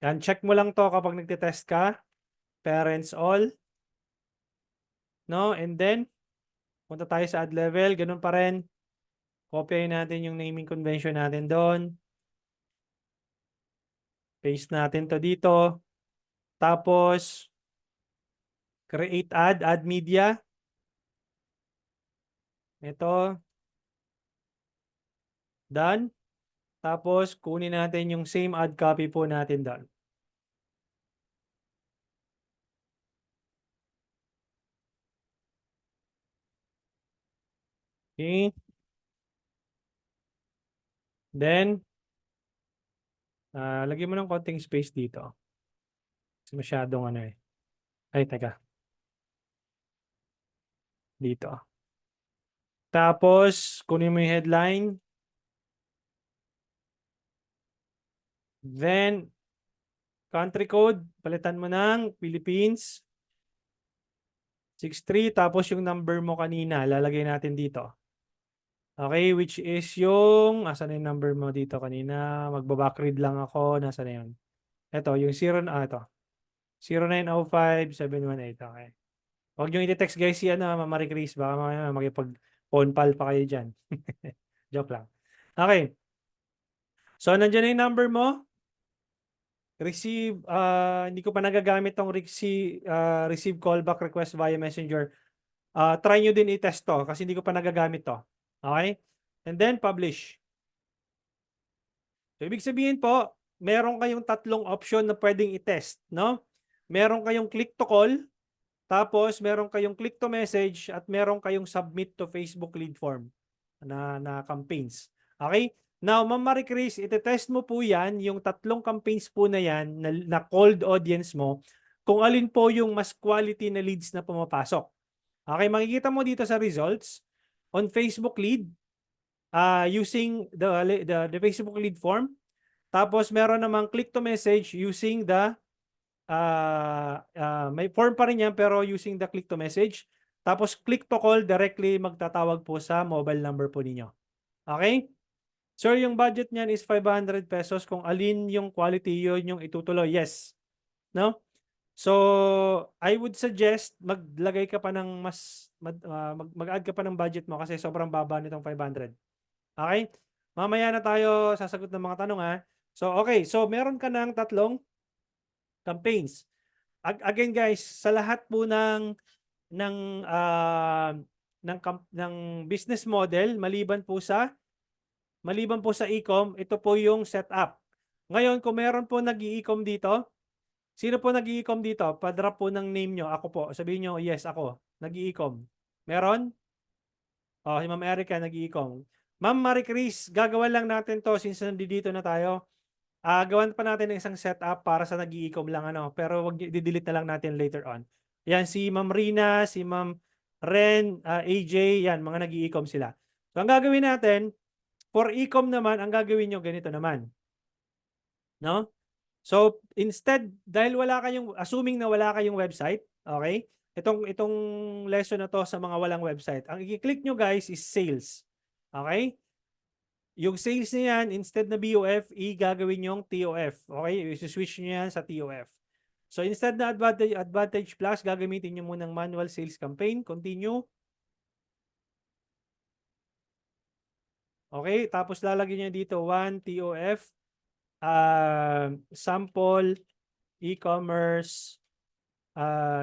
Check mo lang to kapag nagtitest ka. Parents all. No? And then, punta tayo sa ad level. Ganun pa rin. Kopyahin natin yung naming convention natin doon. Paste natin to dito. Tapos, create ad, add media. Ito. Done. Tapos, kunin natin yung same ad copy po natin doon. Okay. Then, lagyan mo ng konting space dito. Kasi masyadong ano eh. Ay, teka. Dito. Tapos, kunin mo yung headline. Then, country code, palitan mo ng Philippines. 63, tapos yung number mo kanina, lalagay natin dito. Okay, which is yung, asan na yung number mo dito kanina? Magbabackread lang ako, nasa na yun? Ito, yung 0905-718, okay. Huwag yung iti-text guys si Marie Chris, baka makipag-phone pal pa kayo dyan. Joke lang. Okay. So, nandiyan na yung number mo. Receive, hindi ko pa nagagamit tong receive callback request via Messenger. Try nyo din i-test to kasi hindi ko pa nagagamit to. Okay? And then, publish. So, ibig sabihin po, meron kayong tatlong option na pwedeng i-test, no? Meron kayong click to call, tapos meron kayong click to message, at meron kayong submit to Facebook lead form na campaigns. Okay? Now, Ma'am Marie Chris, iti-test mo po yan, yung tatlong campaigns po na yan, na cold audience mo, kung alin po yung mas quality na leads na pumapasok. Okay, makikita mo dito sa results, on Facebook lead, using the Facebook lead form. Tapos meron namang click to message using the may form pa rin yan pero using the click to message. Tapos click to call, directly magtatawag po sa mobile number po ninyo. Okay? Sir, yung budget niyan is 500 pesos. Kung alin yung quality, yun yung itutuloy. Yes. No? So, I would suggest maglagay ka pa ng mag-add ka pa ng budget mo kasi sobrang baba nitong 500. Okay? Mamaya na tayo sasagot ng mga tanong ha. So, okay. So, meron ka ng tatlong campaigns. Again guys, sa lahat po ng business model maliban po sa e-com, ito po yung setup. Ngayon, kung meron po nag-i-e-com dito, sino po nag-i-e-com dito? Pa-drop po ng name nyo. Ako po. Sabihin nyo, yes, ako. Nag-i-e-com. Meron? Si Ma'am Erica nag-i-e-com. Ma'am Marie Chris, gagawa lang natin to since nandito na tayo. Gawan pa natin ng isang setup para sa nag-i-e-com lang pero wag i-delete na lang natin later on. Yan si Ma'am Rina, si Ma'am Ren, AJ, yan mga nag-i-e-com sila. So ang gagawin natin, for e-com naman, ang gagawin nyo ganito naman. No? So instead, dahil assuming na wala kayong website, okay? Itong lesson na to sa mga walang website. Ang i-click nyo guys is sales. Okay? Yung sales niya yan, instead na BOF, gagawin yung TOF. Okay? I-switch nyo yan sa TOF. So, instead na Advantage Plus, gagamitin nyo muna ng manual sales campaign. Continue. Okay? Tapos, lalagyan nyo dito 1 TOF, sample, e-commerce,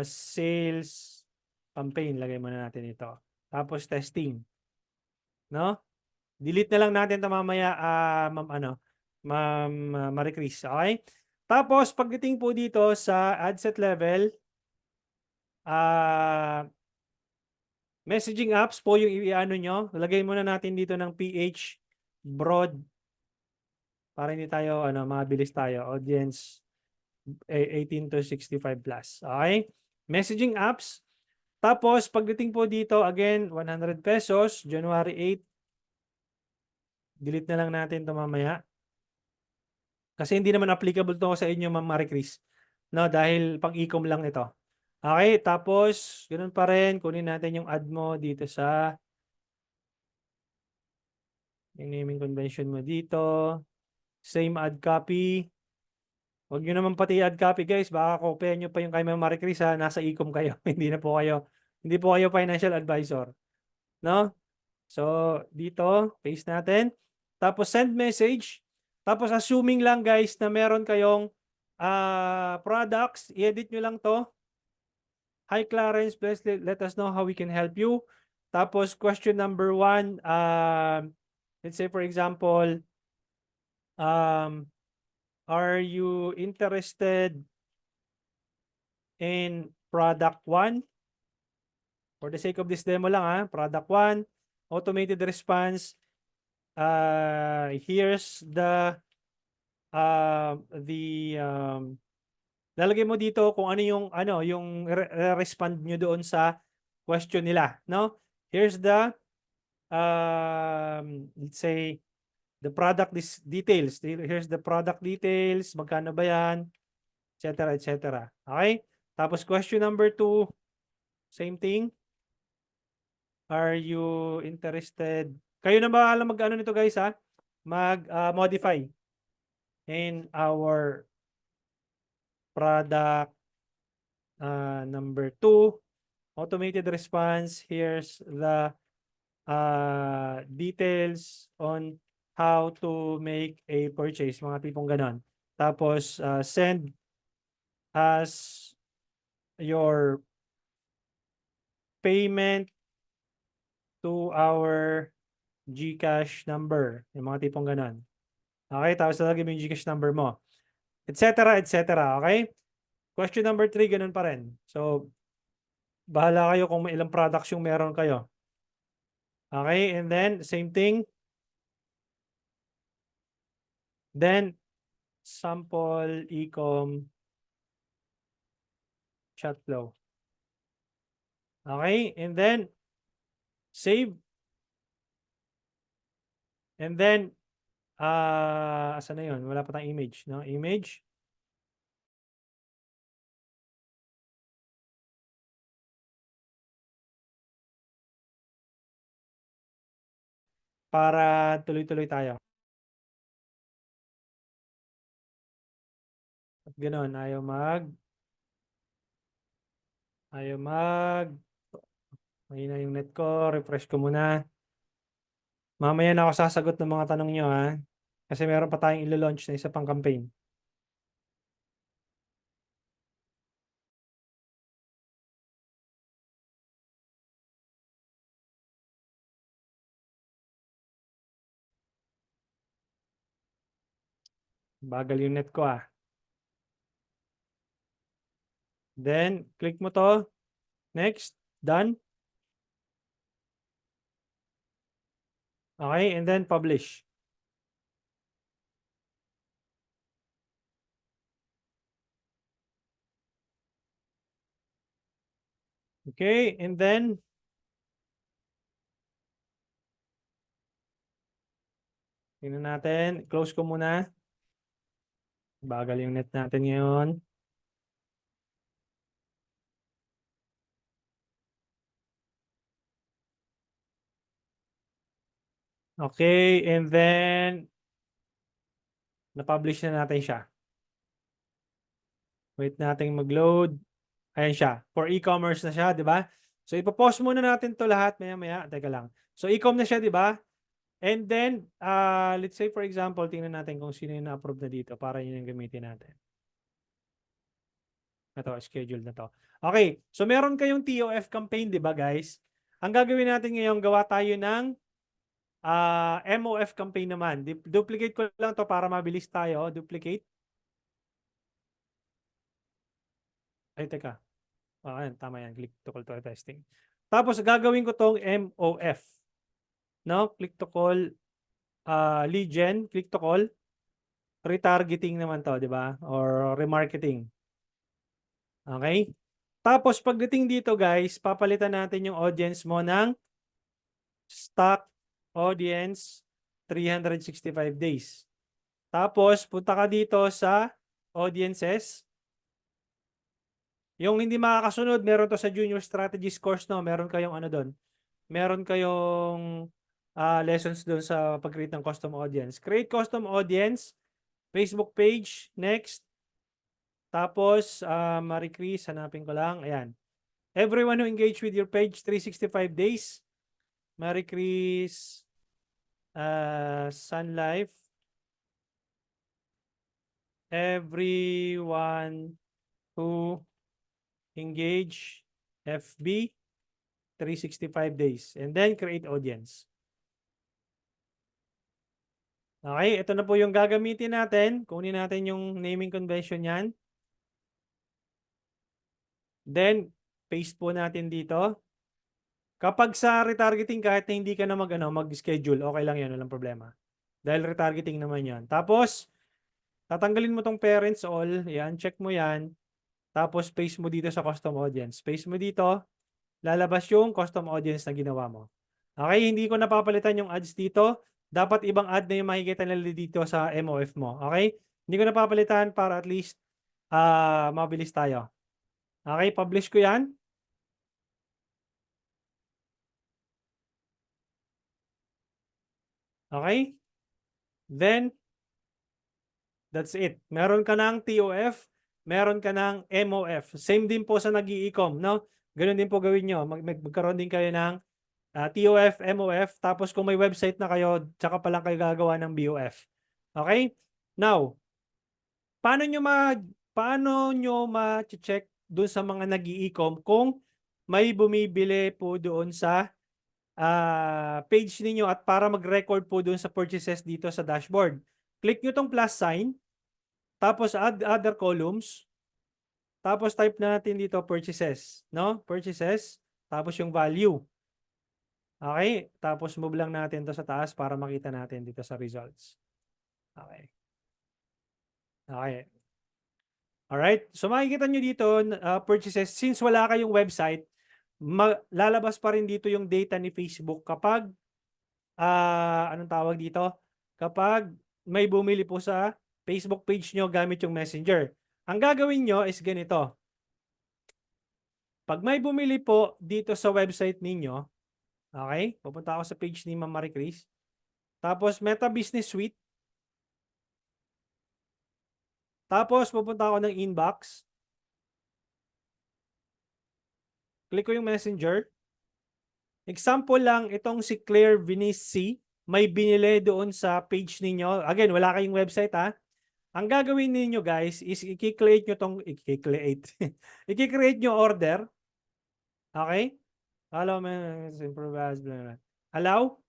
sales campaign. Lagay muna natin ito. Tapos, testing. No? Delete na lang natin ito mamaya, Ma'am Marie Chris. Okay? Tapos, pagdating po dito sa ad set level, messaging apps po yung i-ano nyo. Lagay muna natin dito ng PH broad para hindi tayo, mabilis tayo. Audience 18 to 65 plus. Okay? Messaging apps. Tapos, pagdating po dito, again, 100 pesos, January 8. Delete na lang natin ito mamaya. Kasi hindi naman applicable to sa inyo, Ma'am Marie Chris. No, dahil pang-ecom lang ito. Okay, tapos, ganoon pa rin, kunin natin yung add mo dito sa yung naming convention mo dito. Same add copy. Huwag nyo naman pati add copy, guys. Baka kopyahan nyo pa yung kay Ma'am Marie Chris, ha? Nasa ecom kayo. Hindi po kayo financial advisor. No? So, dito, paste natin. Tapos, send message. Tapos, assuming lang, guys, na meron kayong products, i-edit nyo lang to. Hi, Clarence. Please let us know how we can help you. Tapos, question number 1, let's say, for example, are you interested in product 1? For the sake of this demo lang, ha? Product 1, automated response. Here's lalagay mo dito kung ano yung respond nyo doon sa question nila, no? Here's the let's say the product details. Here's the product details, magkano ba 'yan, etc., etc. Okay? Tapos question number 2, same thing. Are you interested? Kayo na ba alam mag-ano nito, guys, ha? Mag-modify in our product number 2, automated response. Here's the details on how to make a purchase, mga tipong ganon. Tapos, send us your payment to our GCash number. Yung mga tipong ganon. Okay, tapos lalagay mo yung GCash number mo. Etc., etc. Okay? Question number 3, ganun pa rin. So, bahala kayo kung may ilang products yung meron kayo. Okay, and then, same thing. Then, sample ecom chat flow. Okay, and then, save. And then, asan na yun? Wala pa tayong image, no? Image. Para tuloy-tuloy tayo. At ganoon, mahina yung net ko, refresh ko muna. Mamaya na ako sasagot ng mga tanong nyo, ha? Kasi meron pa tayong ilo-launch na isa pang campaign. Bagal yung net ko, ah. Then, click mo to. Next. Done. Okay, and then publish. Okay, and then, tingnan natin. Close ko muna. Bagal yung net natin ngayon. Okay, and then, na-publish na natin siya. Wait natin mag-load. Ayan siya. For e-commerce na siya, di ba? So, ipopost muna natin to lahat maya-maya. Teka lang. So, e-com na siya, di ba? And then, let's say for example, tingnan natin kung sino yung na-approve na dito para yun yung gamitin natin. Ito, schedule na to. Okay. So, meron kayong TOF campaign, di ba, guys? Ang gagawin natin ngayon, gawa tayo ng MOF campaign naman. Duplicate ko lang to para mabilis tayo. Duplicate. Ay, teka. Ayan, tama yan. Click to call to testing. Tapos, gagawin ko tong MOF. No? Click to call lead gen. Click to call. retargeting naman to, di ba? Or remarketing. Okay? Tapos pagdating dito guys, papalitan natin yung audience mo ng stock audience 365 days. Tapos punta ka dito sa audiences. Yung hindi makakasunod, meron to sa Junior Strategies course, no? Meron kayong ano doon. Meron kayong lessons doon sa pag-create ng custom audience. Create custom audience, Facebook page, next. Tapos, Marie Chris, hanapin ko lang. Ayan. Everyone who engage with your page 365 days. Marie Chris, Sun Life. Everyone who engage FB 365 days. And then create audience. Okay, ito na po yung gagamitin natin. Kunin natin yung naming convention yan. Then, paste po natin dito. Kapag sa retargeting, kahit na hindi ka na mag-schedule, okay lang yan, walang problema. Dahil retargeting naman yan. Tapos, tatanggalin mo tong parents all. Yan, check mo yan. Tapos, paste mo dito sa custom audience. Paste mo dito. Lalabas yung custom audience na ginawa mo. Okay, hindi ko napapalitan yung ads dito. Dapat ibang ad na yung makikita nila dito sa MOF mo. Okay? Hindi ko napapalitan para at least mabilis tayo. Okay, publish ko yan. Okay? Then, that's it. Meron ka ng TOF, meron ka ng MOF. Same din po sa nag-i-ecom, no? Ganun din po gawin nyo. Magkaroon din kayo ng TOF, MOF, tapos kung may website na kayo, tsaka pa lang kayo gagawa ng BOF. Okay? Now, paano nyo ma-check doon sa mga nag-i-ecom kung may bumibili po doon sa page ninyo at para mag-record po doon sa purchases dito sa dashboard. Click nyo tong plus sign, tapos add other columns, tapos type na natin dito purchases, no? Purchases, tapos yung value. Okay? Tapos move lang natin to sa taas para makita natin dito sa results. Okay. Okay. Alright? So makikita nyo dito, purchases, since wala kayong website, lalabas pa rin dito yung data ni Facebook kapag, anong tawag dito? Kapag may bumili po sa Facebook page nyo gamit yung Messenger. Ang gagawin nyo is ganito. Pag may bumili po dito sa website ninyo, okay? Pupunta ako sa page ni Ma'am Marie Chris. Tapos Meta Business Suite. Tapos pupunta ako ng inbox. Click ko yung Messenger. Example lang, itong si Claire Vinici, may binili doon sa page ninyo. Again, wala kayong website ha. Ang gagawin niyo guys is i-create nyo tong, i-create nyo order. Okay? Allow.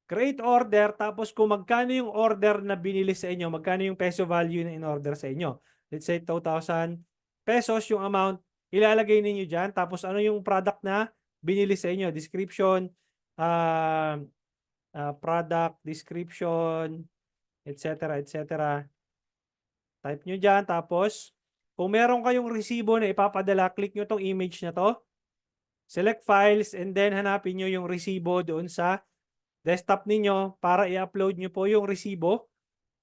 Create order, tapos kung magkano yung order na binili sa inyo, magkano yung peso value na in-order sa inyo. Let's say 2,000 pesos yung amount, ilalagay ninyo dyan. Tapos ano yung product na binili sa inyo. Description, product, description, etc. etc. Type nyo dyan. Tapos, kung meron kayong resibo na ipapadala, click nyo tong image na to. Select files and then hanapin nyo yung resibo doon sa desktop ninyo para i-upload nyo po yung resibo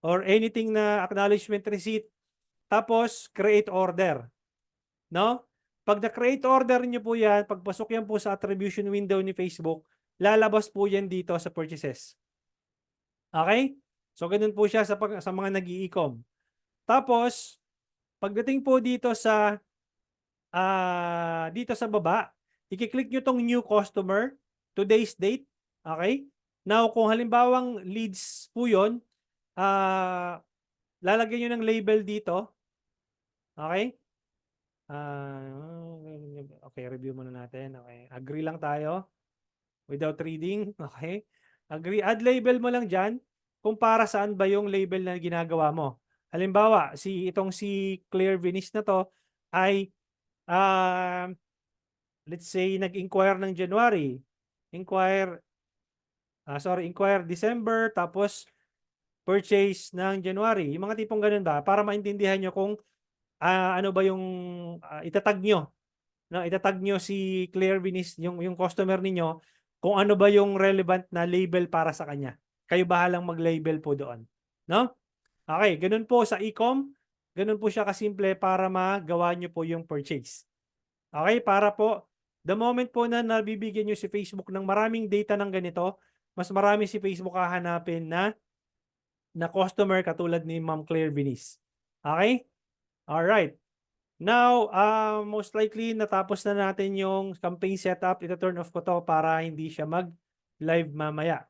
or anything na acknowledgement receipt. Tapos, create order. No? Pag na-create order nyo po yan, pagpasok yan po sa attribution window ni Facebook, lalabas po yan dito sa purchases. Okay? So, ganun po siya sa mga nag-i-ecom. Tapos, pagdating po dito sa baba, i-click nyo tong new customer, today's date. Okay? Now, kung halimbawang leads po yun, lalagyan nyo ng label dito. Okay? Okay, review muna natin. Okay. Agree lang tayo. Without reading. Okay. Agree. Add label mo lang dyan kung para saan ba yung label na ginagawa mo. Halimbawa, itong si Claire Vinice na to ay let's say nag-inquire ng January. Inquire December, tapos purchase ng January. Yung mga tipong ganun ba, para maintindihan nyo kung ano ba yung itatag nyo. No, itatag nyo si Claire Vinis, yung customer ninyo, kung ano ba yung relevant na label para sa kanya. Kayo bahalang mag-label po doon. No? Okay, ganun po sa e-com. Ganun po siya kasimple para magawa nyo po yung purchase. Okay, para po, the moment po na nabibigyan nyo si Facebook ng maraming data ng ganito, mas marami si Facebook hahanapin na customer katulad ni Ma'am Claire Vinis. Okay? Alright. Now, most likely natapos na natin yung campaign setup. Ito-turn off ko to para hindi siya mag-live mamaya.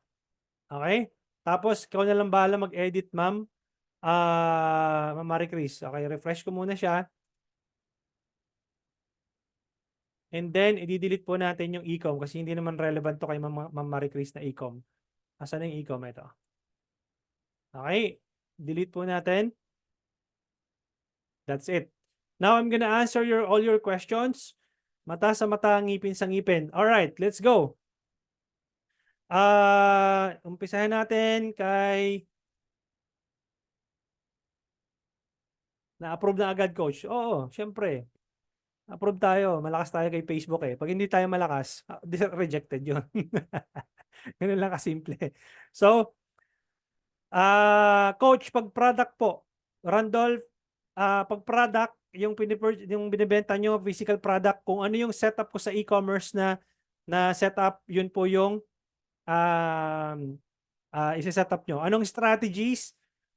Okay? Tapos, ikaw na lang bahala mag-edit, ma'am. Ma'am Marie Chris. Okay, refresh ko muna siya. And then, i-delete po natin yung e-com kasi hindi naman relevant to kay Ma'am Marie Chris na e-com. Asan na yung e-com? Ito. Okay. Delete po natin. That's it. Now, I'm gonna answer all your questions. Mata sa mata, ngipin sa ngipin. Alright, let's go. Umpisahan natin kay na-approve na agad, coach. Oo, syempre. Approve tayo. Malakas tayo kay Facebook eh. Pag hindi tayo malakas, rejected yun. Ganun lang kasimple. So, coach, pag product po, Randolph, pag product, yung binibenta nyo, physical product, kung ano yung setup ko sa e-commerce na setup, yun po yung isa-setup nyo. Anong strategies?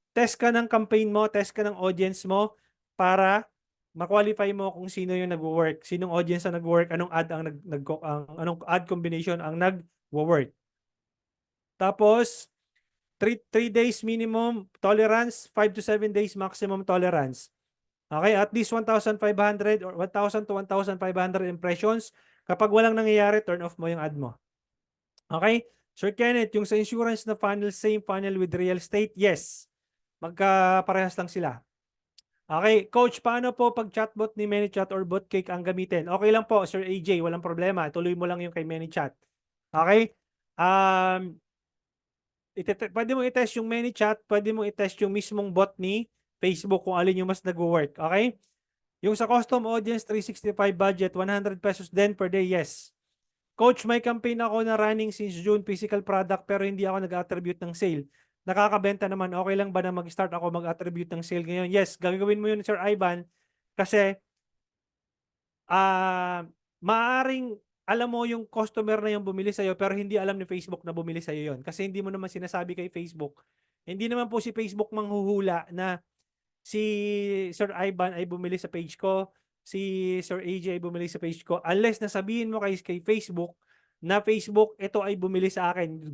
Test ka ng campaign mo, test ka ng audience mo para ma-qualify mo kung sino yung nagwo-work, sinong audience ang nagwo-work, anong ad anong ad combination ang nagwo-work. Tapos 3 days minimum tolerance, 5 to 7 days maximum tolerance. Okay, at least 1,500 or 1,000 to 1,500 impressions. Kapag walang nangyayari, turn off mo yung ad mo. Okay? Sir Kenneth, yung sa insurance na funnel, same funnel with real estate? Yes. Magkaparehas lang sila. Okay, coach, paano po pag chatbot ni ManyChat or BotCake ang gamitin? Okay lang po, Sir AJ, walang problema. Tuloy mo lang yung kay ManyChat. Okay? Pwede mo i-test yung ManyChat, pwede mo i-test yung mismong bot ni Facebook kung alin yung mas nag-work. Okay? Yung sa custom audience 365 budget, 100 pesos din per day, yes. Coach, may campaign ako na running since June, physical product, pero hindi ako nag-attribute ng sale. Nakakabenta naman, okay lang ba na mag-start ako mag-attribute ng sale ngayon? Yes, gagawin mo yun, Sir Ivan, kasi maaring alam mo yung customer na yung bumili sa'yo, pero hindi alam ni Facebook na bumili sa'yo yun. Kasi hindi mo naman sinasabi kay Facebook. Hindi naman po si Facebook manghuhula na si Sir Ivan ay bumili sa page ko, si Sir AJ ay bumili sa page ko, unless nasabihin mo kay Facebook na Facebook, ito ay bumili sa akin.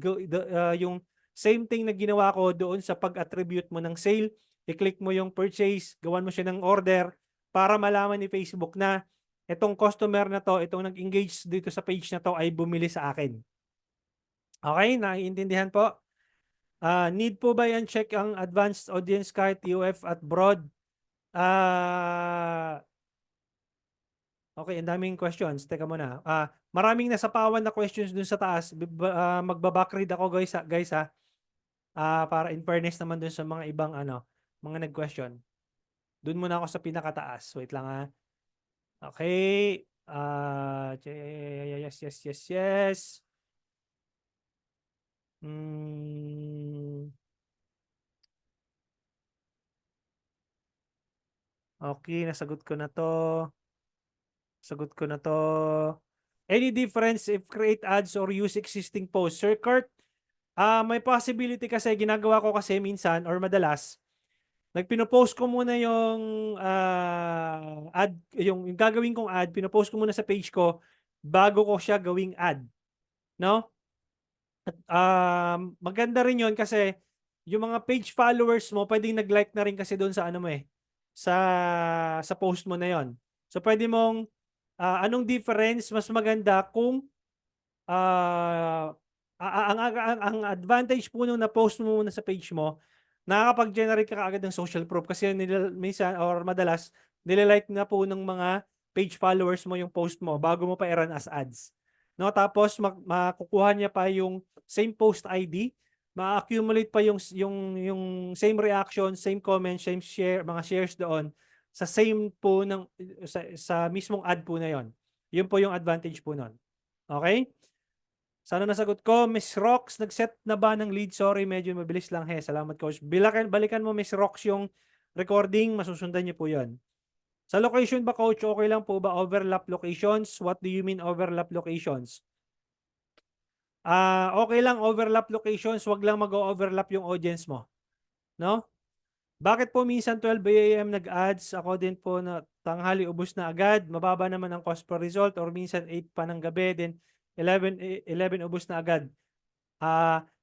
Yung same thing na ginawa ko doon sa pag-attribute mo ng sale, i-click mo yung purchase, gawan mo siya ng order para malaman ni Facebook na itong customer na to, itong nag-engage dito sa page na to ay bumili sa akin. Okay, naiintindihan po? Need po ba yan check ang advanced audience kahit UF at broad? Okay, ang daming questions. Teka muna. Maraming nasapawan na questions dun sa taas. Magbabackread ako guys ha. Para in fairness naman dun sa mga ibang mga nag-question. Dun muna ako sa pinakataas. Wait lang ha. Okay. Yes. Okay, nasagot ko na to. Any difference if create ads or use existing posts? Sir Kurt, may possibility kasi ginagawa ko kasi minsan or madalas, nagpino-post ko muna yung ad, yung gagawin kong ad, pino-post ko muna sa page ko bago ko siya gawing ad. No? At, maganda rin yun kasi yung mga page followers mo, pwedeng nag-like na rin kasi doon sa ano mo sa post mo na yon. So pwede mong anong difference mas maganda kung ang advantage po nung na-post mo muna sa page mo, nakakapag-generate ka agad ng social proof kasi minsan or madalas nililike na po ng mga page followers mo yung post mo bago mo pa i-run as ads. No, tapos makukuha niya pa yung same post ID ma-accumulate pa yung same reaction, same comment, same share, mga shares doon sa same po ng sa mismong ad po na yon. Yun po yung advantage po nun. Okay? Sana nasagot ko. Miss Rox, nag-set na ba ng lead? Sorry, medyo mabilis lang. Salamat, coach. Balikan mo, Miss Rox, yung recording. Masusundan niyo po yon. Sa location ba, coach, okay lang po ba overlap locations? What do you mean overlap locations? Okay lang overlap locations, wag lang mag-overlap yung audience mo. No? Bakit po minsan 12 AM nag-ads? Ako din po na tanghali ubos na agad. Mababa naman ang cost per result or minsan 8 pa ng gabi then 11 ubos na agad.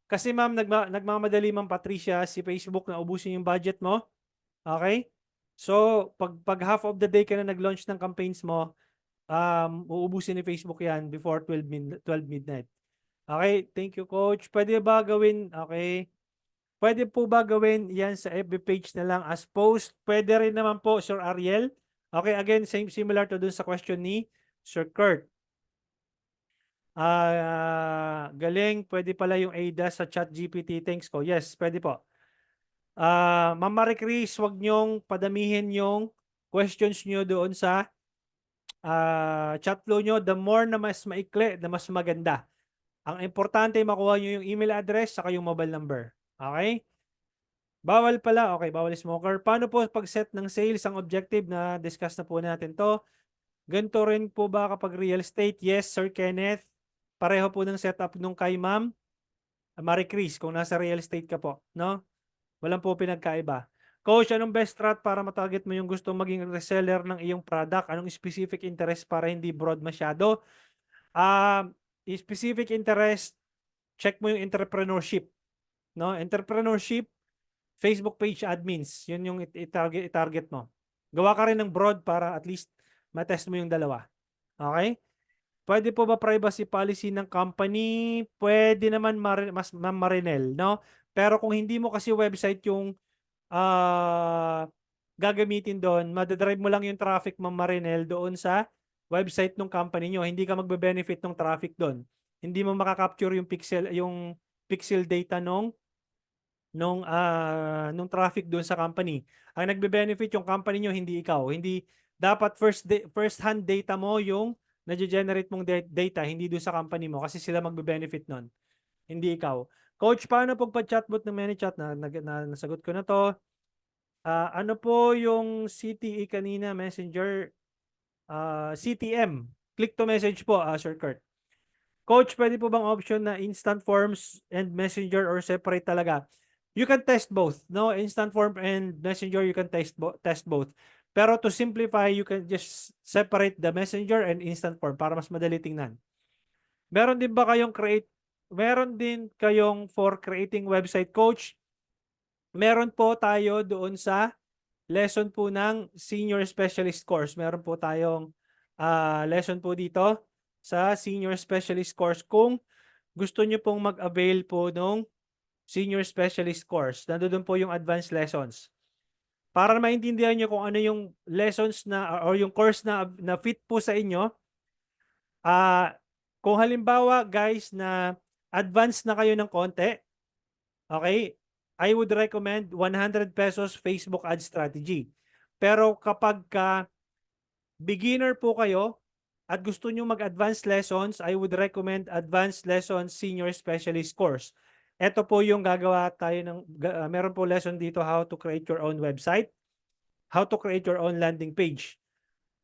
Kasi ma'am, nagmamadali ma'am Patricia, si Facebook na ubusin yung budget mo. Okay? So, pag half of the day ka na nag-launch ng campaigns mo, uubusin ni Facebook yan before 12 midnight. Okay, thank you, coach. Pwede ba gawin, okay, pwede po ba gawin yan sa FB page na lang as post? Pwede rin naman po, Sir Ariel. Okay, again, similar to dun sa question ni Sir Kurt. Galing, pwede pala yung ADA sa ChatGPT. Thanks ko. Yes, pwede po. Ma'am Marie Chris, wag nyong padamihin yung questions nyo doon sa chat flow nyo. The more na mas maikli, na mas maganda. Ang importante, makuha nyo yung email address saka yung mobile number. Okay? Bawal pala. Okay, bawal smoker. Paano po pag-set ng sales ang objective na discuss na po natin to? Ganito rin po ba kapag real estate? Yes, Sir Kenneth. Pareho po ng setup nung kay Ma'am Marie Chris kung nasa real estate ka po. No? Walang po pinagkaiba. Coach, anong best strat para matarget mo yung gusto maging reseller ng iyong product? Anong specific interest para hindi broad masyado? Specific interest, check mo yung entrepreneurship. No? Entrepreneurship, Facebook page admins. Yun yung i-target mo. Gawa ka rin ng broad para at least matest mo yung dalawa. Okay? Pwede po ba privacy policy ng company? Pwede naman mas Ma'am Marinel, no? Pero kung hindi mo kasi website yung gagamitin doon, madadrive mo lang yung traffic, Ma'am Marinel, doon sa website ng company nyo. Hindi ka magbe-benefit ng traffic doon. Hindi mo makaka-capture yung pixel data nung traffic doon sa company. Ang nagbe-benefit yung company nyo, hindi ikaw. Hindi dapat first hand data mo yung na-generate mong data, hindi doon sa company mo kasi sila magbe-benefit nun. Hindi ikaw. Coach, paano pagpa-chatbot ng ManyChat? Nasagot ko na to. Ano po yung CTE kanina, Messenger? CTM. Click to message po, Sir Kurt. Coach, pwede po bang option na instant forms and messenger or separate talaga? You can test both. No, instant form and messenger, you can test both. Pero to simplify, you can just separate the messenger and instant form para mas madali tingnan. Meron din kayong for creating website, coach? Meron po tayo doon sa lesson po ng senior specialist course. Meron po tayong lesson po dito sa senior specialist course. Kung gusto nyo pong mag-avail po ng senior specialist course, nandoon po yung advanced lessons. Para maintindihan nyo kung ano yung lessons na or yung course na fit po sa inyo, kung halimbawa guys na advanced na kayo ng konti, okay, I would recommend 100 pesos Facebook ad strategy. Pero kapag beginner po kayo at gusto nyo mag-advanced lessons, I would recommend advanced lessons senior specialist course. Ito po yung gagawa tayo meron po lesson dito how to create your own website, how to create your own landing page.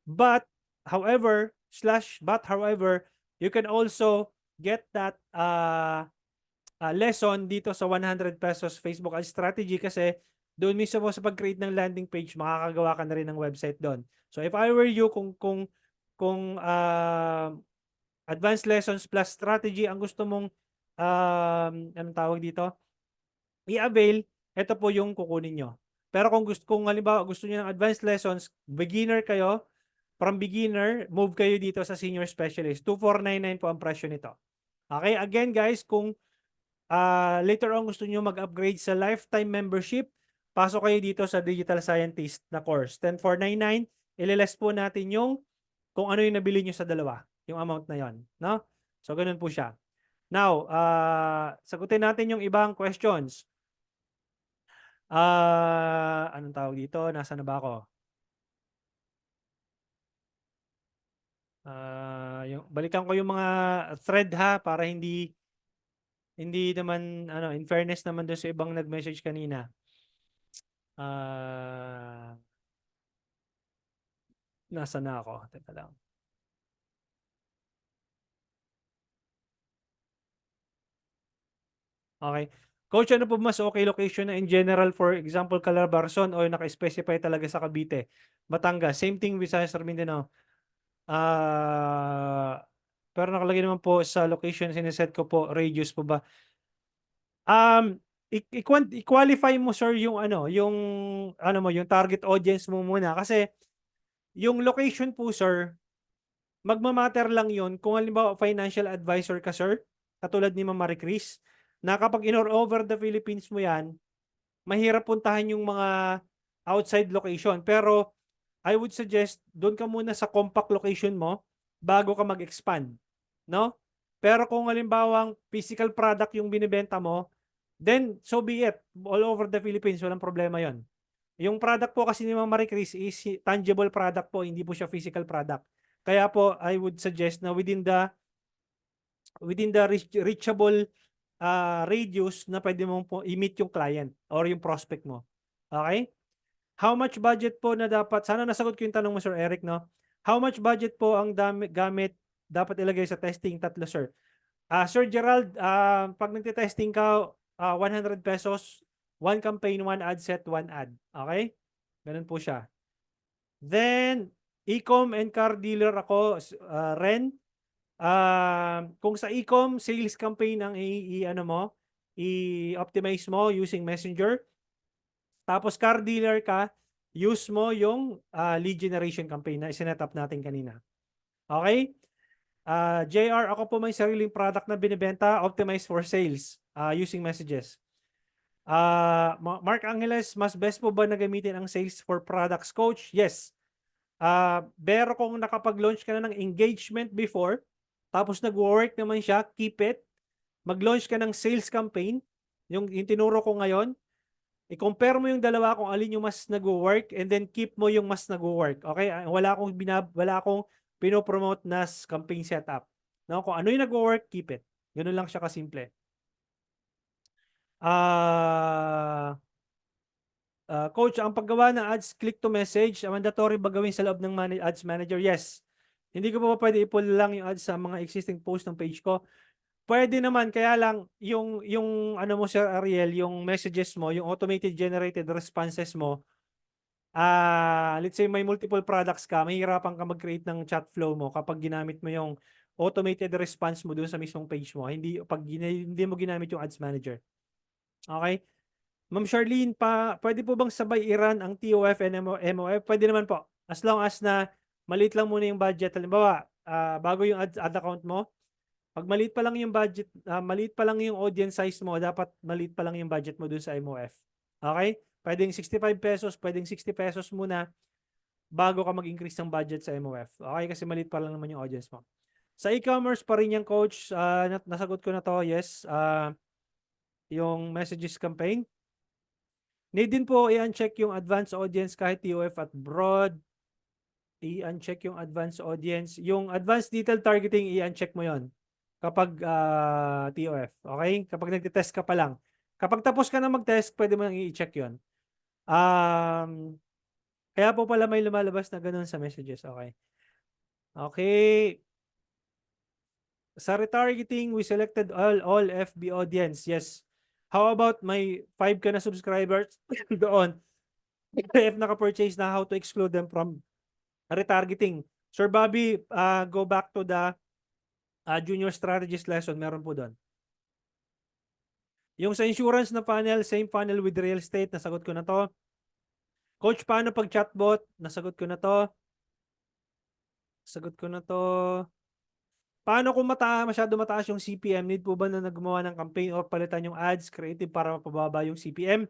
But, however, you can also get that lesson dito sa 100 pesos Facebook ad strategy kasi doon mismo sa pag-create ng landing page, makakagawa ka na rin ng website doon. So if I were you, kung advanced lessons plus strategy ang gusto mong anong tawag dito? I-avail, ito po yung kukunin nyo. Pero kung halimbawa gusto niyo ng advanced lessons, beginner kayo, from beginner, move kayo dito sa senior specialist. 2,499 po ang presyo nito. Okay, again guys, kung later on gusto niyo mag-upgrade sa lifetime membership, pasok kayo dito sa Digital Scientist na course. 10,499, ililess po natin yung kung ano yung nabili nyo sa dalawa, yung amount na yon, no? So, ganun po siya. Now, sagutin natin yung ibang questions. Anong tawag dito? Nasaan na ba ako? Balikan ko yung mga thread ha para hindi naman ano, in fairness naman doon sa ibang nag-message kanina. Nasa na ako? Teka lang. Okay. Coach, ano po mas okay location na in general, for example, Calabarzon o naka-specify talaga sa Cavite, Batangas? Same thing with Visayas or Mindanao. Pero nakalagay naman po sa location, sineset ko po, radius po ba? I-qualify mo sir yung yung target audience mo muna kasi yung location po sir, magmamatter lang yun kung halimbawa financial advisor ka sir, katulad ni Ma'am Marie Chris, na kapag over the Philippines mo yan, mahirap puntahan yung mga outside location. Pero I would suggest doon ka muna sa compact location mo bago ka mag-expand, no? Pero kung halimbawang physical product yung binibenta mo, then so be it. All over the Philippines, walang problema 'yon. Yung product po kasi ni Ma'am Marie Chris is tangible product po, hindi po siya physical product. Kaya po I would suggest na within the reachable radius na pwede mo po i-meet yung client or yung prospect mo. Okay? How much budget po na dapat, sana nasagot ko yung tanong mo Sir Eric, no? How much budget po ang gamit dapat ilagay sa testing? Tatlo sir. Sir Gerald, pag nagte-testing ka, 100 pesos, one campaign, one ad set, one ad. Okay? Ganun po siya. Then, e-com and car dealer ako, Ren. Kung sa e-com, sales campaign ang i-optimize mo using Messenger. Tapos car dealer ka, use mo yung lead generation campaign na isinet up natin kanina. Okay? JR, ako po may sariling product na binibenta, optimized for sales using messages. Mark Angeles, mas best po ba na gamitin ang sales for products coach? Yes. Pero kung nakapag-launch ka na ng engagement before, tapos nag-work naman siya, keep it. Mag-launch ka ng sales campaign, yung tinuro ko ngayon, i-compare mo yung dalawa kung alin yung mas nag-work and then keep mo yung mas nag-work. Okay? Wala akong pinopromote na campaign setup. No? Kung ano yung nag-work, keep it. Ganun lang siya kasimple. Coach, ang paggawa ng ads click to message, mandatory ba gawin sa loob ng ads manager? Yes. Hindi ko pa pwede i-pull lang yung ads sa mga existing post ng page ko. Pwede naman, kaya lang yung ano mo Sir Ariel, yung messages mo, yung automated generated responses mo, let's say may multiple products ka, mahihirapan ka mag-create ng chat flow mo kapag ginamit mo yung automated response mo dun sa mismong page mo. Hindi mo ginamit yung ads manager. Okay? Ma'am Charlene, pwede po bang sabay i-run ang TOF and MOF? Pwede naman po. As long as na maliit lang muna yung budget. Halimbawa, bago yung ad account mo, pag maliit pa lang yung budget, maliit pa lang yung audience size mo, dapat maliit pa lang yung budget mo dun sa MOF. Okay? Pwedeng 65 pesos, pwedeng 60 pesos muna bago ka mag-increase ng budget sa MOF. Okay? Kasi maliit pa lang naman yung audience mo. Sa e-commerce pa rin yung coach, nasagot ko na to, yes. Yung messages campaign. Need din po i-uncheck yung advanced audience kahit TOF at broad. I-uncheck yung advanced audience. Yung advanced detailed targeting, i-uncheck mo yon kapag TOF. Okay? Kapag nagtitest ka pa lang. Kapag tapos ka na mag-test, pwede mo nang i-check yon. Kaya po pala may lumalabas na ganun sa messages. Okay. Okay. Sa retargeting, we selected all FB audience. Yes. How about may 5 ka na subscribers doon? If naka-purchase na, how to exclude them from retargeting? Sir Bobby, go back to the junior strategist lesson. Meron po doon. Yung sa insurance na funnel, same funnel with real estate. Nasagot ko na to. Coach, paano pag chatbot? Nasagot ko na to. Sagot ko na to. Paano kung masyado mataas yung CPM? Need po ba na naggumawa ng campaign or palitan yung ads, creative para mapababa yung CPM?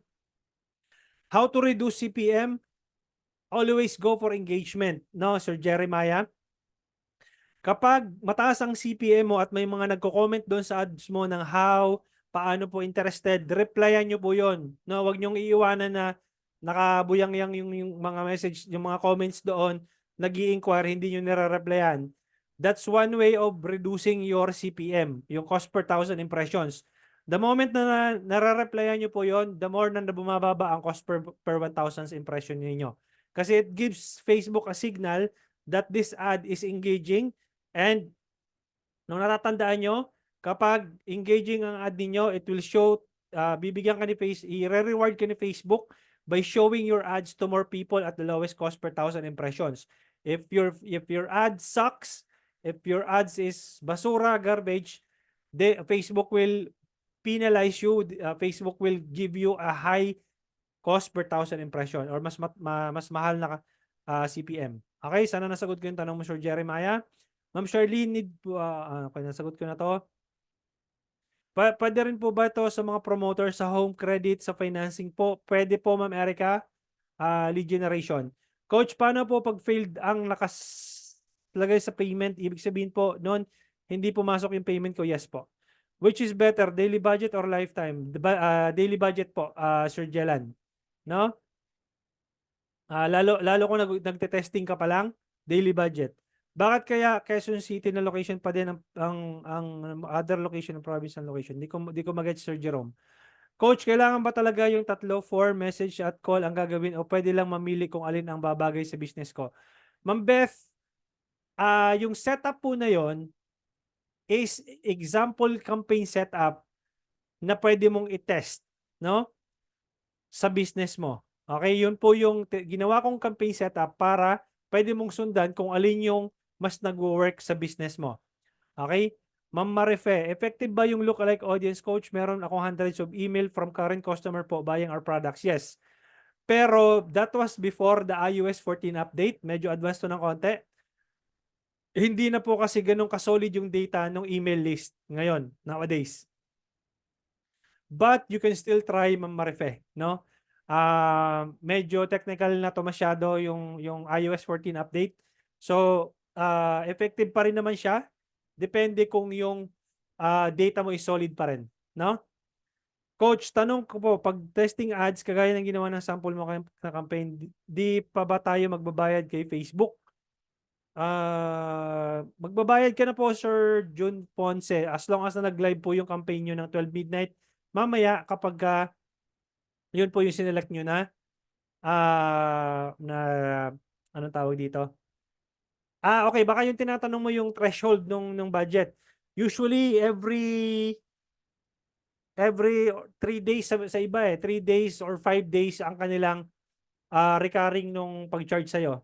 How to reduce CPM? Always go for engagement. No, Sir Jeremiah? Kapag mataas ang CPM mo at may mga nagko-comment doon sa ads mo ng how, paano po interested, replyan nyo po yon. No, wag nyong iiwanan na nakabuyang-yang yung mga message, yung mga comments doon, nag-i-inquire, hindi nyo nire-replyan. That's one way of reducing your CPM, yung cost per thousand impressions. The moment na nare-replyan nyo po yon, the more na bumababa ang cost per 1,000 impression niyo. Kasi it gives Facebook a signal that this ad is engaging. And nung natatandaan nyo, kapag engaging ang ad ninyo, it will show, bibigyan ka ni Facebook, i-reward ka ni Facebook by showing your ads to more people at the lowest cost per thousand impressions. If your ad sucks, if your ads is basura, garbage, Facebook will penalize you. Facebook will give you a high cost per thousand impression or mas mahal na CPM. Okay, sana nasagot ko yung tanong mo, Sir Jeremiah. Ma'am Charlene, okay, nasagot ko na to. Pwede rin po ba ito sa mga promoter sa home credit, sa financing po? Pwede po, Ma'am Erica, lead generation. Coach, paano po pag failed ang nakalagay sa payment? Ibig sabihin po, noon, hindi pumasok yung payment ko? Yes po. Which is better, daily budget or lifetime? Daily budget po, Sir Jelan. No? Lalo kung nagte-testing ka pa lang, daily budget. Bakit kaya Quezon City na location pa din ang other location ng province ng location? Di ko mag-get, Sir Jerome. Coach, kailangan ba talaga yung tatlo, 4 message at call ang gagawin o pwede lang mamili kung alin ang babagay sa business ko? Ma'am Beth, yung setup po na yon is example campaign setup na pwede mong i-test, no? Sa business mo. Okay, yun po yung ginawa kong campaign setup para pwede mong sundan kung alin yung mas nag-work sa business mo. Okay? Ma'am Marife, effective ba yung lookalike audience, coach? Meron akong hundreds of email from current customer po buying our products. Yes. Pero that was before the iOS 14 update. Medyo advanced to ng konti. Hindi na po kasi ganun kasolid yung data ng email list ngayon, nowadays. But you can still try, Ma'am Marife, no? Medyo technical na to masyado yung iOS 14 update. So, effective pa rin naman siya. Depende kung yung data mo is solid pa rin, no? Coach, tanong ko po, pag testing ads, kagaya ng ginawa ng sample mo na campaign, di pa ba tayo magbabayad kay Facebook? Magbabayad ka na po, Sir June Ponce, as long as na nag-live po yung campaign nyo ng 12 midnight. Mamaya, kapag yun po yung sinelect nyo na anong tawag dito? Okay, baka yung tinatanong mo yung threshold ng budget. Usually, every 3 days sa iba 3 days or 5 days ang kanilang recurring nung pag-charge sa'yo.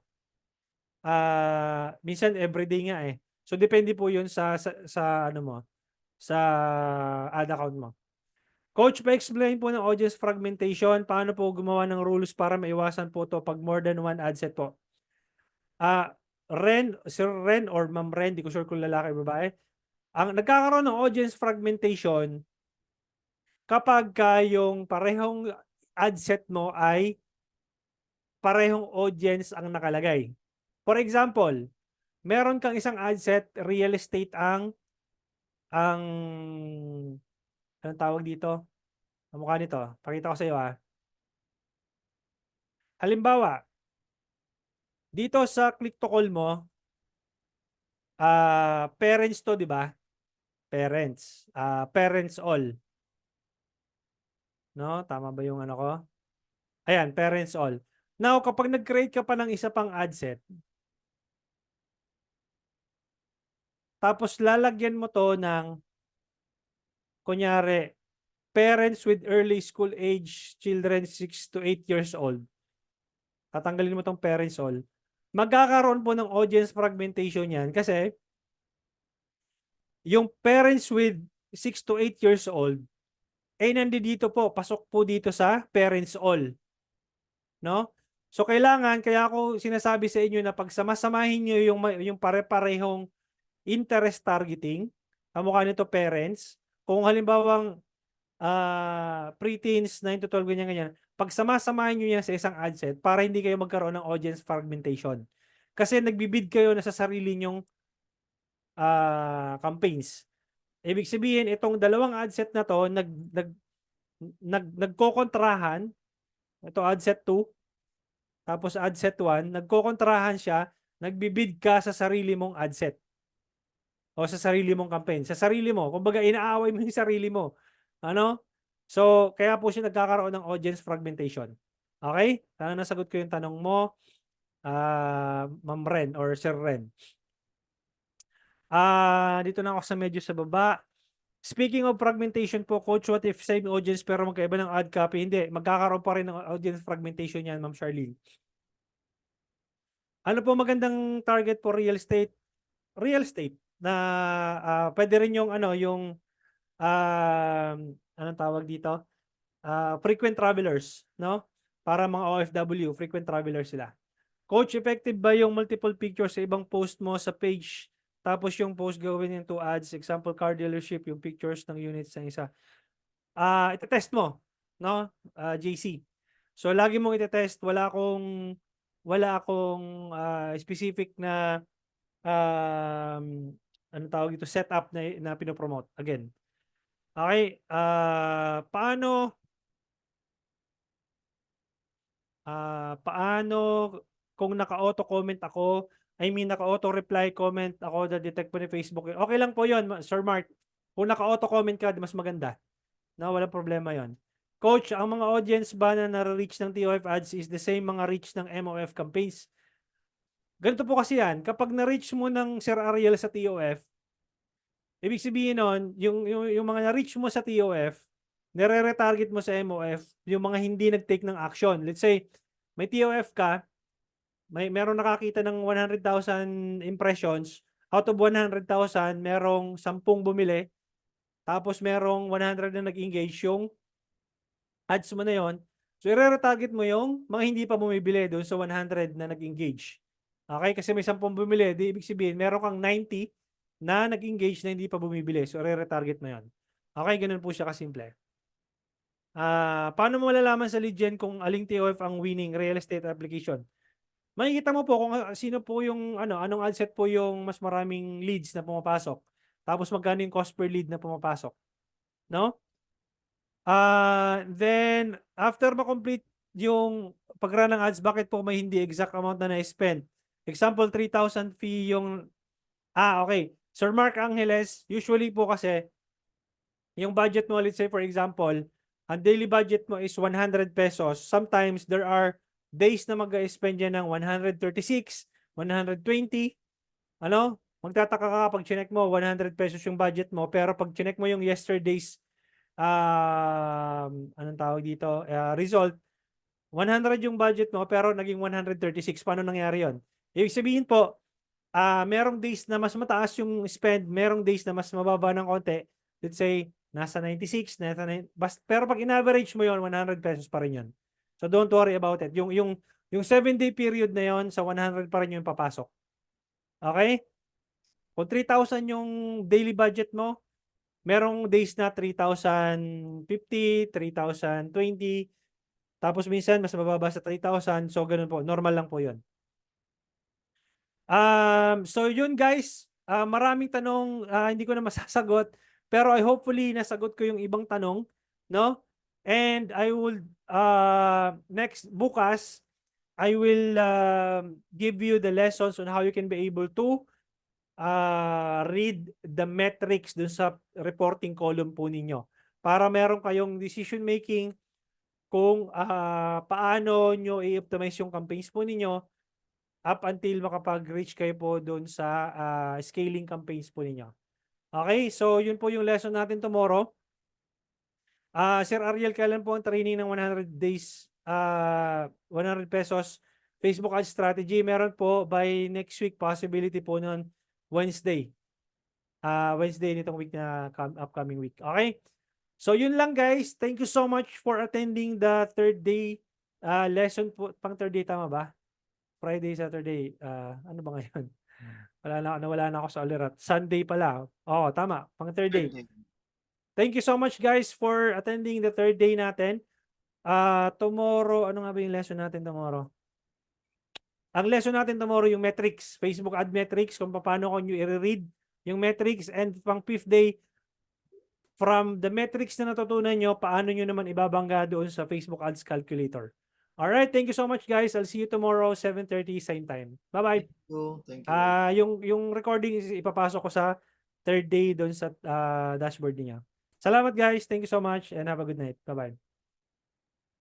Minsan everyday nga eh. So depende po 'yun sa ano mo, sa ad account mo. Coach, pa-explain po ng audience fragmentation, paano po gumawa ng rules para maiwasan po to pag more than one ad set po. Sir Ren or Ma'am Ren, di ko sure kung lalaki o babae. Ang nagkakaroon ng audience fragmentation kapag yung parehong ad set mo ay parehong audience ang nakalagay. For example, meron kang isang ad set, real estate ang anong tawag dito? Ang mukha nito. Pakita ko sa iyo Halimbawa, dito sa click to call mo, parents to, di ba? Parents. Parents all. No? Tama ba yung ano ko? Ayan, parents all. Now, kapag nag-create ka pa ng isa pang ad set, tapos lalagyan mo to ng, kunyari, parents with early school age children 6 to 8 years old. Tatanggalin mo tong parents all. Magkakaroon po ng audience fragmentation yan kasi yung parents with 6 to 8 years old nandito po, pasok po dito sa parents all. No? So kailangan, kaya ako sinasabi sa inyo na pagsamasamahin nyo yung pare-parehong interest targeting, kamukha nito parents, kung halimbawang pre-teens, 9 to 12, ganyan. Pagsamasamahin nyo yan sa isang ad set para hindi kayo magkaroon ng audience fragmentation. Kasi nagbibid kayo na sa sarili nyong campaigns. Ibig sabihin, itong dalawang ad set na to, nagkokontrahan, ito ad set 2, tapos ad set 1, nagkokontrahan siya, nagbibid ka sa sarili mong ad set o sa sarili mong campaign. Sa sarili mo, kumbaga inaaway mo yung sarili mo. Ano? So, kaya po siya nagkakaroon ng audience fragmentation. Okay? Sana nasagot ko yung tanong mo, Ma'am Ren or Sir Ren. Dito na ako sa medyo sa baba. Speaking of fragmentation po, Coach, what if same audience pero magkaiba ng ad copy? Hindi, magkakaroon pa rin ng audience fragmentation yan, Ma'am Charlene. Ano po magandang target for real estate? Real estate na pwede rin yung ano, yung anong tawag dito? Frequent travelers, no? Para mga OFW, frequent travelers sila. Coach, effective ba yung multiple pictures sa ibang post mo sa page? Tapos yung post gawin into ads, example car dealership, yung pictures ng units ng isa. Ite-test mo, no? JC. So lagi mong ite-test, wala akong specific na ano tawag ito, setup na pinopromote. Again. Okay, paano kung naka-auto comment ako, naka-auto reply comment ako na detect po ni Facebook. Okay lang po 'yon, Sir Mark. Kung naka-auto comment ka, mas maganda. No, walang problema 'yon. Coach, ang mga audience ba na nare-reach ng TOF ads is the same mga reach ng MOF campaigns? Ganito po kasi yan, kapag na-reach mo ng Sir Ariel sa TOF, ibig sabihin nun, yung mga na-reach mo sa TOF, nire-retarget mo sa MOF, yung mga hindi nag-take ng action. Let's say, may TOF ka, meron nakakita ng 100,000 impressions, out of 100,000, merong 10 bumili, tapos merong 100 na nag-engage, yung ads mo na yon. So, i-retarget mo yung mga hindi pa bumibili doon sa 100 na nag-engage. Okay? Kasi may 10 bumili, di ibig sabihin, meron kang 90 na nag-engage na hindi pa bumibili. So, i-retarget mo yon. Okay? Ganun po siya kasimple. Paano mo malalaman sa lead gen kung aling TOF ang winning real estate application? Makikita mo po kung sino po yung anong ad set po yung mas maraming leads na pumapasok. Tapos magkano yung cost per lead na pumapasok. No? Then after ma-complete yung pag-run ng ads, bakit po may hindi exact amount na na-spend? Example, 3,000 fee yung okay. Sir Mark Angeles, usually po kasi yung budget mo, let's say for example, ang daily budget mo is 100 pesos. Sometimes there are days na mag-spend yan ng 136, 120. Ano? Magtataka ka pag chinek mo 100 pesos yung budget mo, pero pag chinek mo yung yesterday's anong tawag dito, result, 100 yung budget mo pero naging 136. Paano nangyari yon? Ibig sabihin po, merong days na mas mataas yung spend, merong days na mas mababa ng konti. Let's say, nasa 96, pero pag in-average mo yon, 100 pesos pa rin yun. So don't worry about it. Yung 7-day period na yon, sa 100 pa rin yung papasok. Okay? Kung 3,000 yung daily budget mo, merong days na 3,050, 3,020, tapos minsan mas mababa sa 3,000. So ganun po, normal lang po 'yon. So yun guys, maraming tanong, hindi ko na masasagot, pero hopefully nasagot ko yung ibang tanong, no? And I will next bukas I will give you the lessons on how you can be able to read the metrics dun sa reporting column po ninyo para meron kayong decision making kung paano nyo i-optimize yung campaigns po ninyo up until makapag-reach kayo po doon sa scaling campaigns po ninyo. Okay, so yun po yung lesson natin tomorrow. Sir Ariel, kailan po ang training ng 100 days, 100 pesos Facebook ad strategy? Meron po by next week, possibility po noon Wednesday. Wednesday nitong week na upcoming week. Okay? So yun lang guys. Thank you so much for attending the third day lesson po. Pang third day tama ba? Friday, Saturday. Ano ba ngayon? Wala na ako sa alirat. Sunday pala. Oo, tama. Pang third day. Thank you so much guys for attending the third day natin. Tomorrow, ano nga ba yung lesson natin tomorrow? Ang lesson natin tomorrow yung metrics, Facebook ad metrics, kung paano ko nyo i-read yung metrics, and pang 5th day, from the metrics na natutunan nyo, paano nyo naman ibabangga doon sa Facebook Ads Calculator. Alright, thank you so much guys. I'll see you tomorrow, 7:30 same time. Bye-bye. Thank you. Yung recording is ipapasok ko sa 3rd day doon sa dashboard niya. Salamat guys. Thank you so much and have a good night. Bye-bye.